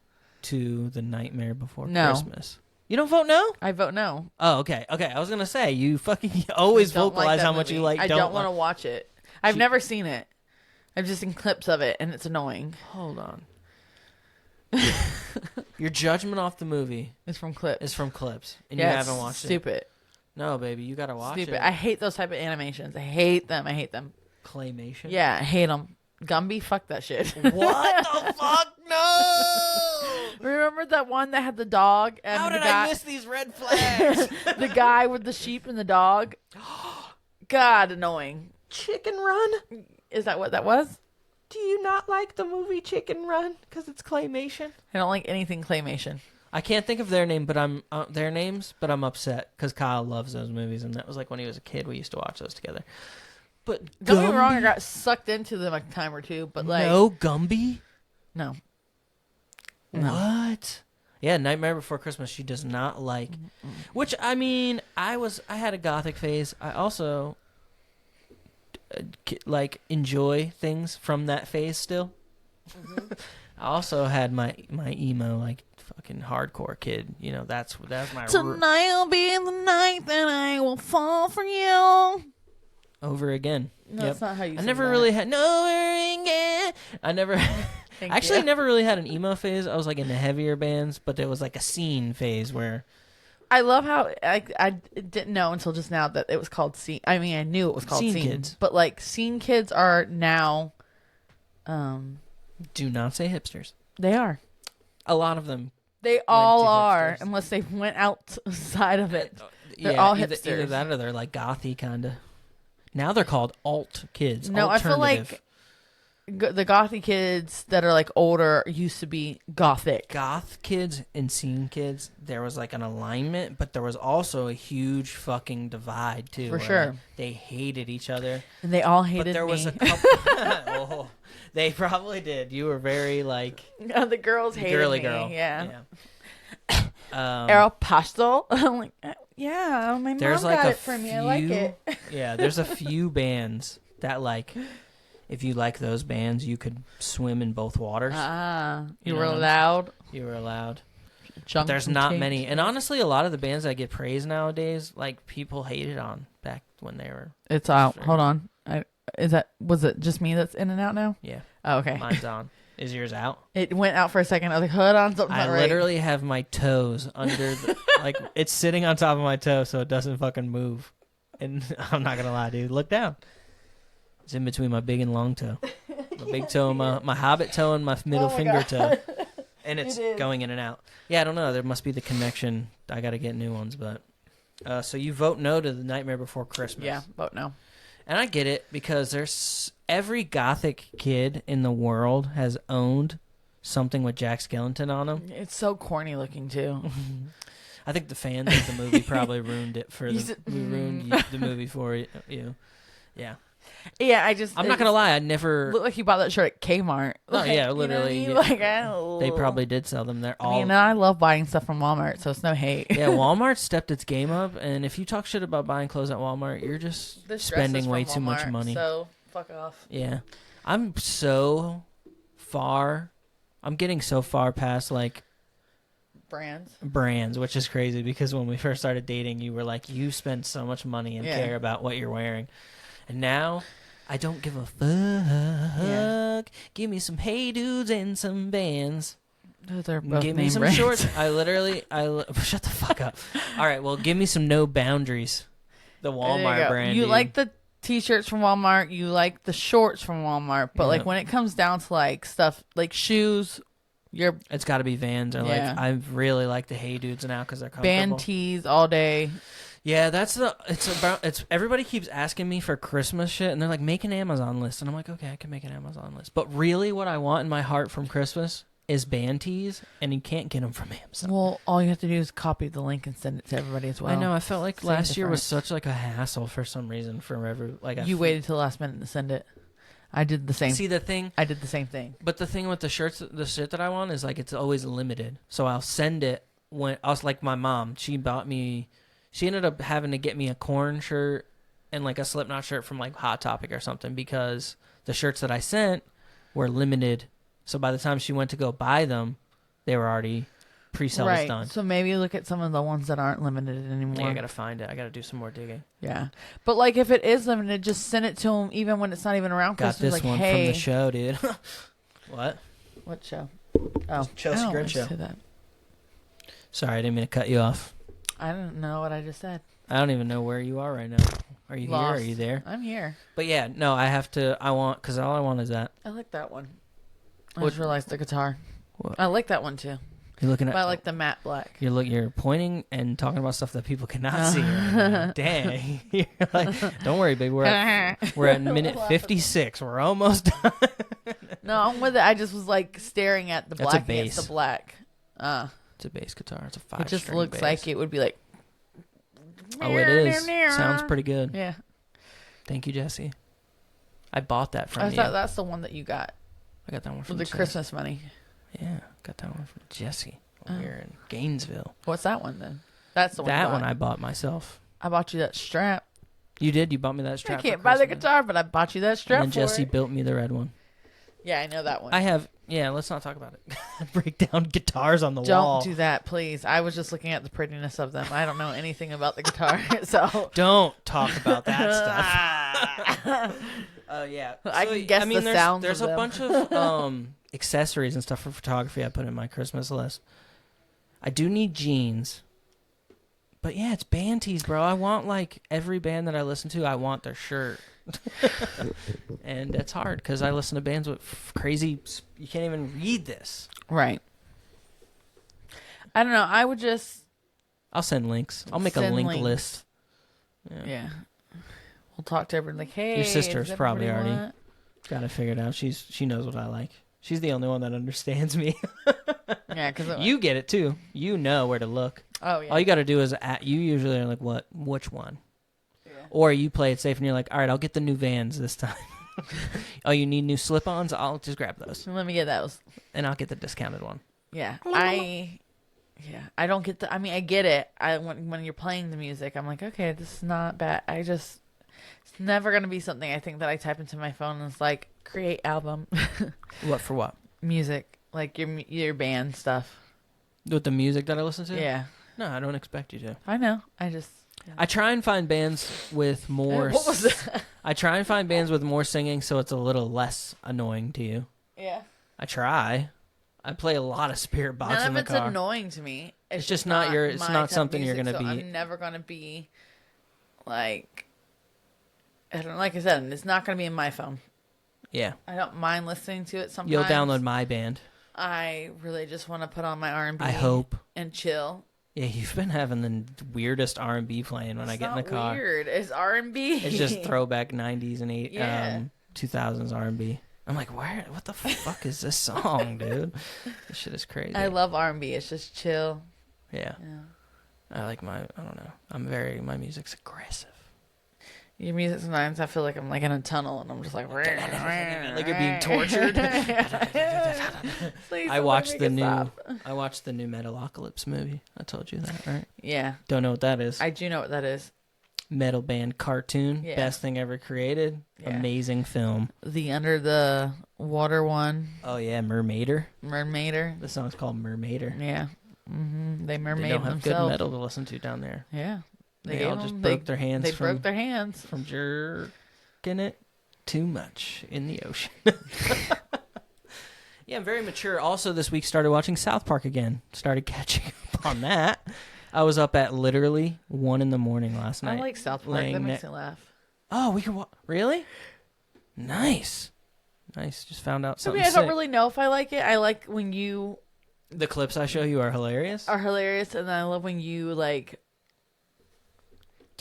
to The Nightmare Before No. Christmas? You don't vote no? I vote no. Oh, okay. Okay, I was going to say, you fucking always vocalize how much you like. I don't want to watch it. I've never seen it. I've just seen clips of it, and it's annoying. Hold on. Your judgment off the movie It's from clips. is from clips, and Yeah, you it's haven't watched it. Stupid. No, baby, you got to watch Stupid. it. I hate those type of animations. I hate them. Claymation? Yeah, I hate them. Gumby, fuck that shit. What the fuck? No! Remember that one that had the dog and How the did guy, I miss these red flags? the guy with the sheep and the dog? God, annoying. Chicken Run? Is that what that was? Do you not like the movie Chicken Run because it's claymation? I don't like anything claymation. I can't think of their name, but I'm their names, but I'm upset because Kyle loves those movies, and that was like when he was a kid. We used to watch those together. But Don't get me wrong, I got sucked into them a time or two, but like no Gumby. no. What? Yeah, Nightmare Before Christmas. She does not like. Which I mean, I had a gothic phase. I also like enjoy things from that phase still. I also had my emo like fucking hardcore kid. That's my Tonight will be the night that I will fall for you. over again. No, that's not how you. I never really had never really had an emo phase. I was like into heavier bands, but there was like a scene phase where I love how I didn't know until just now that it was called scene. I mean, I knew it was called Scene scene kids. but like scene kids are now. Do not say hipsters. They are. A lot of them. They all to are, hipsters. unless they went outside of it. They're Yeah, all either hipsters. that or they're like gothy kind of. Now they're called alt kids. No, I feel like the gothy kids that are like older used to be gothic. goth kids and scene kids, there was like an alignment, but there was also a huge fucking divide too. For where, sure. like, they hated each other. And they all hated But there me. was a couple. Oh, they probably did. You were very like the girls hated girly me. girl. Yeah. Yeah. Aero Pastel. I'm like, yeah, my mom There's like got a it for me. I like it. Yeah, there's a few bands that like. If you like those bands, you could swim in both waters. You were allowed. You were allowed. Junk There's and not change. many. And honestly, a lot of the bands that get praised nowadays, like people hated on back when they were. It's out. Hold on. Was it just me that's in and out now? Yeah. Oh, okay. Mine's on. Is yours out? It went out for a second. I was like, hold on, something's I not right. literally have my toes under the, like it's sitting on top of my toe so it doesn't fucking move. And I'm not gonna lie, dude. Look down. It's in between my big and long toe. My big toe and my hobbit toe and my middle finger toe. And it's going in and out. Yeah, I don't know. There must be the connection. I got to get new ones. But so you vote no to The Nightmare Before Christmas. Yeah, vote no. And I get it because there's every gothic kid in the world has owned something with Jack Skellington on them. It's so corny looking too. I think the fans of the movie probably ruined it for ruined the movie for you. Yeah. Yeah, I'm not gonna lie. I never looked like you bought that shirt at Kmart. Oh yeah, literally. You know what I mean? They probably did sell them there. I love buying stuff from Walmart, so it's no hate. Yeah, Walmart stepped its game up, and if you talk shit about buying clothes at Walmart, you're just spending way too much money. So fuck off. Yeah, I'm getting so far past like brands, which is crazy because when we first started dating, you were like, you spend so much money and care about what you're wearing, and now I don't give a fuck. Yeah. Give me some Hey Dudes and some Vans. Those are both give me some brands. shorts. Shut the fuck up. All right, well, give me some No Boundaries. The Walmart brand. You like the t-shirts from Walmart. You like the shorts from Walmart. But like when it comes down to like stuff like shoes, it's got to be Vans. Or like I really like the Hey Dudes now because they're comfortable. Band tees all day. Yeah, it's everybody keeps asking me for Christmas shit, and they're like, make an Amazon list. And I'm like, okay, I can make an Amazon list. But really what I want in my heart from Christmas is band tees, and you can't get them from Amazon. Well, all you have to do is copy the link and send it to everybody as well. I know. I felt like last year was such like a hassle for some reason you waited till the last minute to send it. I did the same. See the thing? I did the same thing. But the thing with the shirts, the shit that I want is like it's always limited. So I'll send it when I was like my mom. She ended up having to get me a Korn shirt and like a Slipknot shirt from like Hot Topic or something because the shirts that I sent were limited. So by the time she went to go buy them, they were already pre-sales done. So maybe look at some of the ones that aren't limited anymore. Yeah, I gotta find it. I gotta do some more digging. Yeah, but like if it is limited, just send it to them even when it's not even around. Got Christmas. this like, one hey. from the show, dude. What? What show? Oh, Chelsea Grin show. Sorry, I didn't mean to cut you off. I don't know what I just said. I don't even know where you are right now. Are you Lost. here? Are you there? I'm here. But yeah, no, because all I want is that. I like that one. I just realized the guitar. What? I like that one too. You're looking at. But I like the matte black. You're pointing and talking about stuff that people cannot see. Right now. Dang. You're like, don't worry, baby. We're at minute 56. We're almost done. No, I'm with it. I just was like staring at the black against the black. It's a bass guitar. It's a 5-string. It just looks bass. like it would be like. Oh, it is. Sounds pretty good. Yeah. Thank you, Jesse. I bought that from you. I thought that's the one that you got. I got that one from the Jesse. Christmas money. Yeah, got that one from Jesse when we were in Gainesville. What's that one then? That's the one. That one I bought myself. I bought you that strap. You did? You bought me that strap? I can't buy the guitar, but I bought you that strap. And then Jesse built me the red one. Yeah, I know that one. I have. Yeah, let's not talk about it. Break down guitars on the wall. Don't do that, please. I was just looking at the prettiness of them. I don't know anything about the guitar, so don't talk about that stuff. Oh yeah, I can guess the sounds. There's a bunch of accessories and stuff for photography I put in my Christmas list. I do need jeans, but yeah, it's band tees, bro. I want like every band that I listen to. I want their shirt. And it's hard because I listen to bands with crazy. You can't even read this. Right. I don't know. I would just. I'll send links. I'll make a link list. Yeah. We'll talk to everyone like, hey. Your sister's probably already got it figured out. She knows what I like. She's the only one that understands me. Yeah, because you get it too. You know where to look. Oh yeah. All you got to do is you usually are like, which one? Or you play it safe and you're like, all right, I'll get the new Vans this time. Oh, you need new slip-ons? I'll just grab those. Let me get those. And I'll get the discounted one. Yeah. I don't get I get it. When you're playing the music, I'm like, okay, this is not bad. It's never going to be something I think that I type into my phone and it's like, create album. What for what? Music. Like your band stuff. With the music that I listen to? Yeah. No, I don't expect you to. I know. I try and find bands with more. What was that? I try and find bands with more singing, so it's a little less annoying to you. Yeah. I try. I play a lot of Spirit Box in the car. None of it's annoying to me. It's just not your. It's not something you're gonna be. I'm never gonna be like. I don't. Like I said, it's not gonna be in my phone. Yeah. I don't mind listening to it sometimes. You'll download my band. I really just want to put on my R&B. I hope. And chill. Yeah, you've been having the weirdest R&B playing when I get in the car. It's weird. It's R&B. It's just throwback 90s and 2000s R&B. I'm like, what the fuck is this song, dude? This shit is crazy. I love R&B. It's just chill. Yeah. I like I don't know. My music's aggressive. Your music sometimes I feel like I'm like in a tunnel and I'm just like like you're being tortured. I watched the new Metalocalypse movie. I told you that, right? Yeah. Don't know what that is. I do know what that is. Metal band cartoon. Yeah. Best thing ever created. Yeah. Amazing film. The Under the Water one. Oh yeah, Mermaider. The song's called Mermaider. Yeah. Mm-hmm. They mermaid don't have themselves. Good metal to listen to down there. Yeah. They all just broke their hands. They broke their hands from jerking it too much in the ocean. Yeah, I'm very mature. Also, this week started watching South Park again. Started catching up on that. I was up at literally 1 a.m. last night. I like South Park. That makes me laugh. Oh, we can really? Nice. Just found out something. I don't really know if I like it. I like when you. The clips I show you are hilarious. And I love when you like.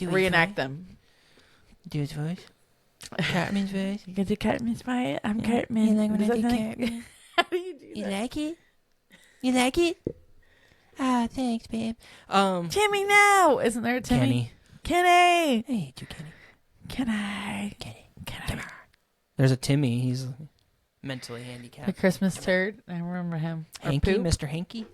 Reenact them. Do his voice. Cartman's voice. You can do Cartman's voice. I'm Cartman. You like when I do Cartman? How do you do that? You like it? You like it? Ah, thanks, babe. Timmy, no! Isn't there a Timmy? Kenny. I hate you, Kenny. Kenny. There's a Timmy. He's mentally handicapped. The Christmas turd. I remember him. Hanky, Mr. Hanky.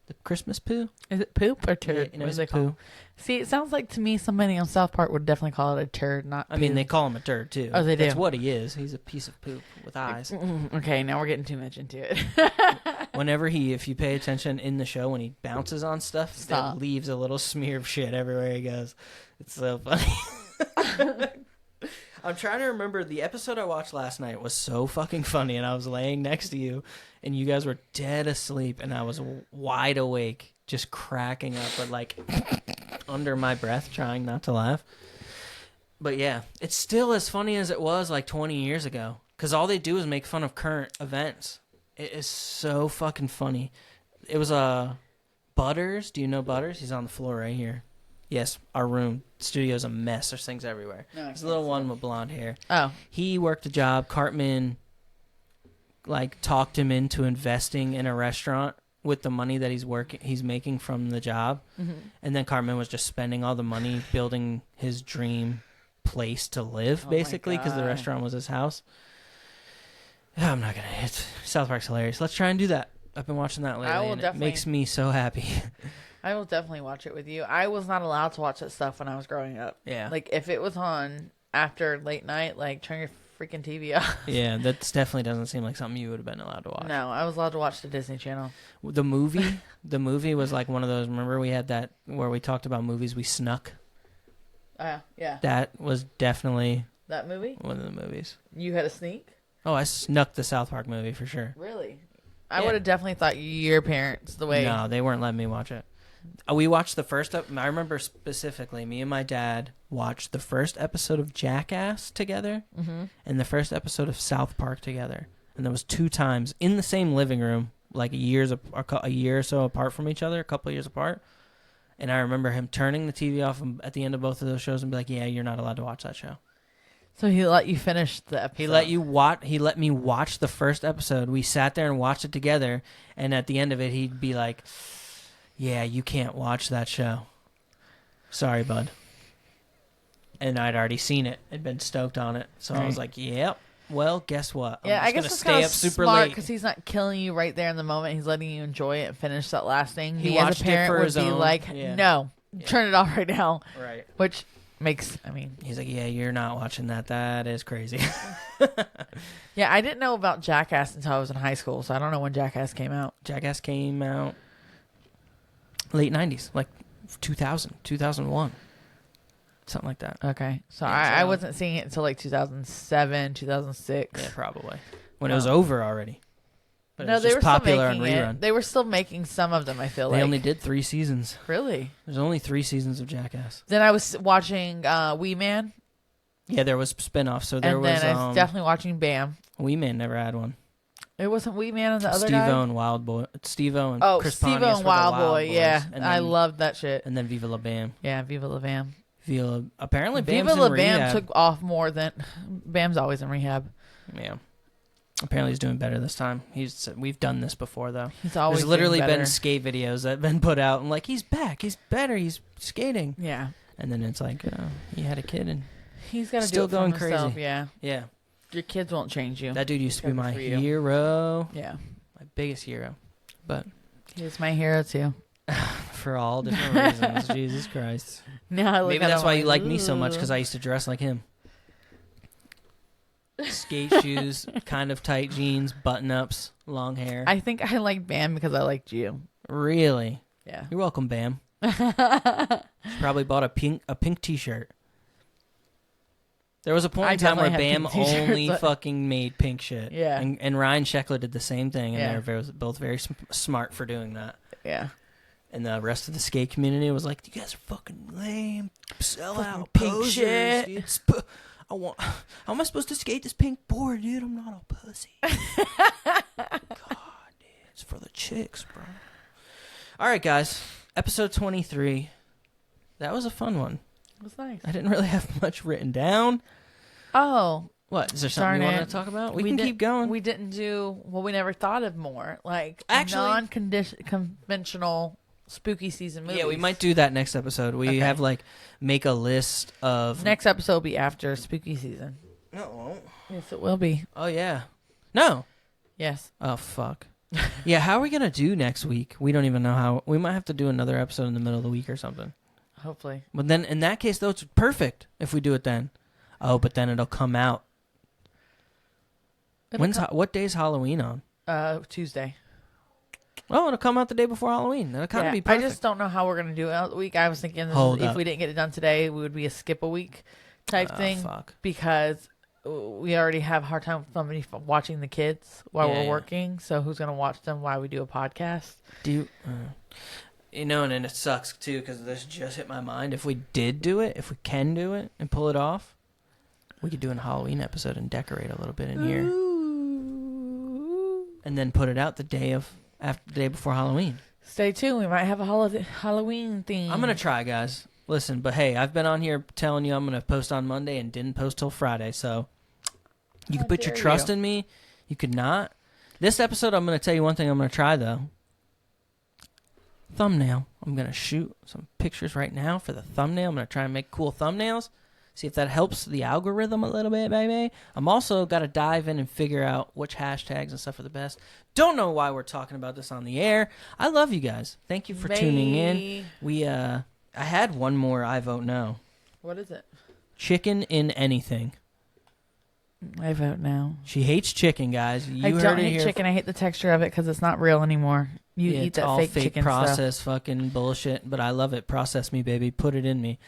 The Christmas poo? Is it poop or turd? Yeah, what is it called? See, it sounds like to me somebody on South Park would definitely call it a turd, not poo. I mean, they call him a turd, too. Oh, they do? That's what he is. He's a piece of poop with eyes. Okay, now we're getting too much into it. Whenever if you pay attention in the show, when he bounces on stuff, it leaves a little smear of shit everywhere he goes. It's so funny. I'm trying to remember. The episode I watched last night was so fucking funny, and I was laying next to you, and you guys were dead asleep, and I was wide awake, just cracking up, but like under my breath, trying not to laugh. But yeah, it's still as funny as it was like 20 years ago, because all they do is make fun of current events. It is so fucking funny. It was Butters. Do you know Butters? He's on the floor right here. Yes, our studio's a mess. There's things everywhere. No, there's a little one with blonde hair. Oh. He worked a job. Cartman, talked him into investing in a restaurant with the money that he's making from the job. Mm-hmm. And then Cartman was just spending all the money building his dream place to live, basically, because the restaurant was his house. I'm not going to. South Park's hilarious. Let's try and do that. I've been watching that lately, and it makes me so happy. I will definitely watch it with you. I was not allowed to watch that stuff when I was growing up. Yeah. If it was on after late night, turn your freaking TV off. Yeah, that definitely doesn't seem like something you would have been allowed to watch. No, I was allowed to watch the Disney Channel. The movie was like one of those. Remember we had that where we talked about movies we snuck? Yeah. That was definitely that movie? One of the movies. You had a sneak? Oh, I snuck the South Park movie for sure. Really? I would have definitely thought your parents the way. No, they weren't letting me watch it. We watched the first. I remember specifically, me and my dad watched the first episode of Jackass together, and the first episode of South Park together. And there was 2 times in the same living room, like a year or so apart from each other, a couple of years apart. And I remember him turning the TV off at the end of both of those shows and be like, "Yeah, you're not allowed to watch that show." So he let you finish the episode. He let me watch the first episode. We sat there and watched it together, and at the end of it, he'd be like, "Yeah, you can't watch that show. Sorry, bud." And I'd already seen it. I'd been stoked on it. So I was like, "Yep. Well, guess what? Yeah, I guess gonna it's stay up super smart late because he's not killing you right there in the moment. He's letting you enjoy it and finish that last thing. He watched as a parent it for his would be own. like, "No, turn it off right now." Right. Which makes, he's like, "Yeah, you're not watching that. That is crazy." Yeah, I didn't know about Jackass until I was in high school, so I don't know when Jackass came out. Jackass came out late 90s, like 2000, 2001. Something like that. Okay. So I wasn't seeing it until 2007, 2006. Yeah, probably. When it was over already. But no, it was they just were popular still on making rerun. it. They were still making some of them, I feel like. They only did 3 seasons. Really? There's only 3 seasons of Jackass. Then I was watching Wee Man. Yeah, there was spin-offs. So there was... And then I was definitely watching Bam. Wee Man never had one. It wasn't Wee Man and the other guy? Steve-O and Wild Boy. Steve-O and Chris Pontius Steve-O and Wild Boy, yeah. And I loved that shit. And then Viva La Bam. Yeah, Viva La Bam. Apparently Bam's Viva La in rehab. Bam took off more than... Bam's always in rehab. Yeah. Apparently he's doing better this time. We've done this before, though. He's always There's literally been skate videos that have been put out. And he's back. He's better. He's skating. Yeah. And then it's like, he had a kid and He's got to do Still it going for himself, crazy. yeah. Yeah. Your kids won't change you. That dude used to be my For you. hero. Yeah. My biggest hero. But He's my hero, too. for all different reasons. Jesus Christ. No, Maybe that's why you like me so much, because I used to dress like him. Skate shoes, kind of tight jeans, button-ups, long hair. I think I like Bam because I liked you. Really? Yeah. You're welcome, Bam. She probably bought a pink T-shirt. There was a point in time where Bam only fucking made pink shit. Yeah. And Ryan Sheckler did the same thing, and Yeah. they were both very smart for doing that. Yeah. And the rest of the skate community was like, "You guys are fucking lame, sell out pink posers, shit." dude. How am I supposed to skate this pink board, dude? I'm not a pussy." God, dude, it's for the chicks, bro. All right, guys, episode 23. That was a fun one. It was nice. I didn't really have much written down. Oh. What? Is there something you want to talk about? We can keep going. We didn't do, well, we never thought of more. Like, actually, non-conventional spooky season movies. Yeah, we might do that next episode. We have, like, make a list of... Next episode will be after spooky season. No, it won't. Yes, it will be. Oh, yeah. No. Yes. Oh, fuck. Yeah, how are we going to do next week? We don't even know how. We might have to do another episode in the middle of the week or something. Hopefully. But then, in that case, though, it's perfect if we do it then. Oh, but then it'll come out. What day's Halloween on? Tuesday. Oh, it'll come out the day before Halloween. That'll kind of be perfect. I just don't know how we're going to do it out the week. I was thinking if we didn't get it done today, we would be a skip a week type thing. Fuck. Because we already have a hard time with somebody watching the kids while we're working. So who's going to watch them while we do a podcast? You know, and then it sucks too because this just hit my mind. If we did do it, if we can do it and pull it off, we could do a Halloween episode and decorate a little bit in here. And then put it out the day before Halloween. Stay tuned. We might have a Halloween theme. I'm going to try, guys. Listen, but hey, I've been on here telling you I'm going to post on Monday and didn't post till Friday. So you can put your trust in me. You could not. This episode, I'm going to tell you one thing I'm going to try, though. Thumbnail. I'm going to shoot some pictures right now for the thumbnail. I'm going to try and make cool thumbnails. See if that helps the algorithm a little bit, baby. I'm also got to dive in and figure out which hashtags and stuff are the best. Don't know why we're talking about this on the air. I love you guys. Thank you for tuning in. I had one more I vote no. What is it? Chicken in anything. I vote no. She hates chicken, guys. I don't hate chicken. I hate the texture of it because it's not real anymore. You eat that fake chicken processed fucking bullshit, but I love it. Process me, baby. Put it in me.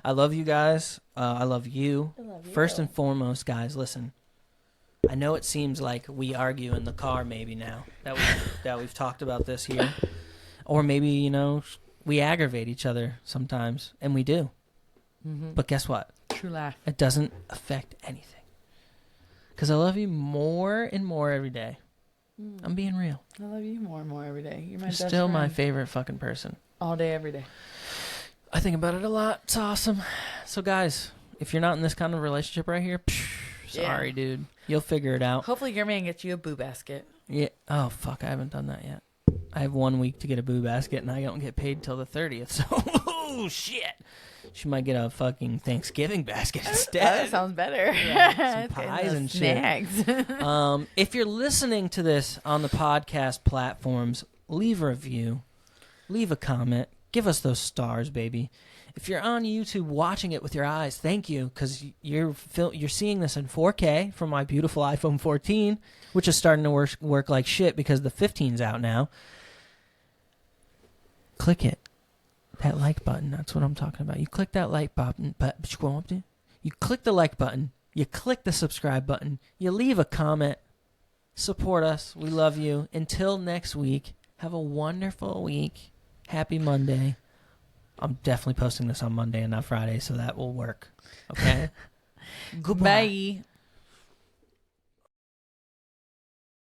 I love you guys. I love you. First and foremost, guys, listen. I know it seems like we argue in the car maybe now that we've talked about this here. Or maybe, you know, we aggravate each other sometimes, and we do. Mm-hmm. But guess what? True life. It doesn't affect anything. Because I love you more and more every day. I'm being real. I love you more and more every day. You're best still friend. My favorite fucking person. All day, every day. I think about it a lot. It's awesome. So, guys, if you're not in this kind of relationship right here, sorry, dude. You'll figure it out. Hopefully your man gets you a boo basket. Yeah. Oh, fuck. I haven't done that yet. I have 1 week to get a boo basket, and I don't get paid till the 30th. So, oh, shit. She might get a fucking Thanksgiving basket instead. That sounds better. Yeah, some pies and snacks. Shit. If you're listening to this on the podcast platforms, leave a review. Leave a comment. Give us those stars, baby. If you're on YouTube watching it with your eyes, thank you, because you're seeing this in 4K from my beautiful iPhone 14, which is starting to work like shit because the 15's out now. Click it. That like button, that's what I'm talking about. You click that like button, you click the like button, you click the subscribe button, you leave a comment, support us. We love you. Until next week, have a wonderful week. Happy Monday. I'm definitely posting this on Monday and not Friday, so that will work. Okay? Goodbye. Bye.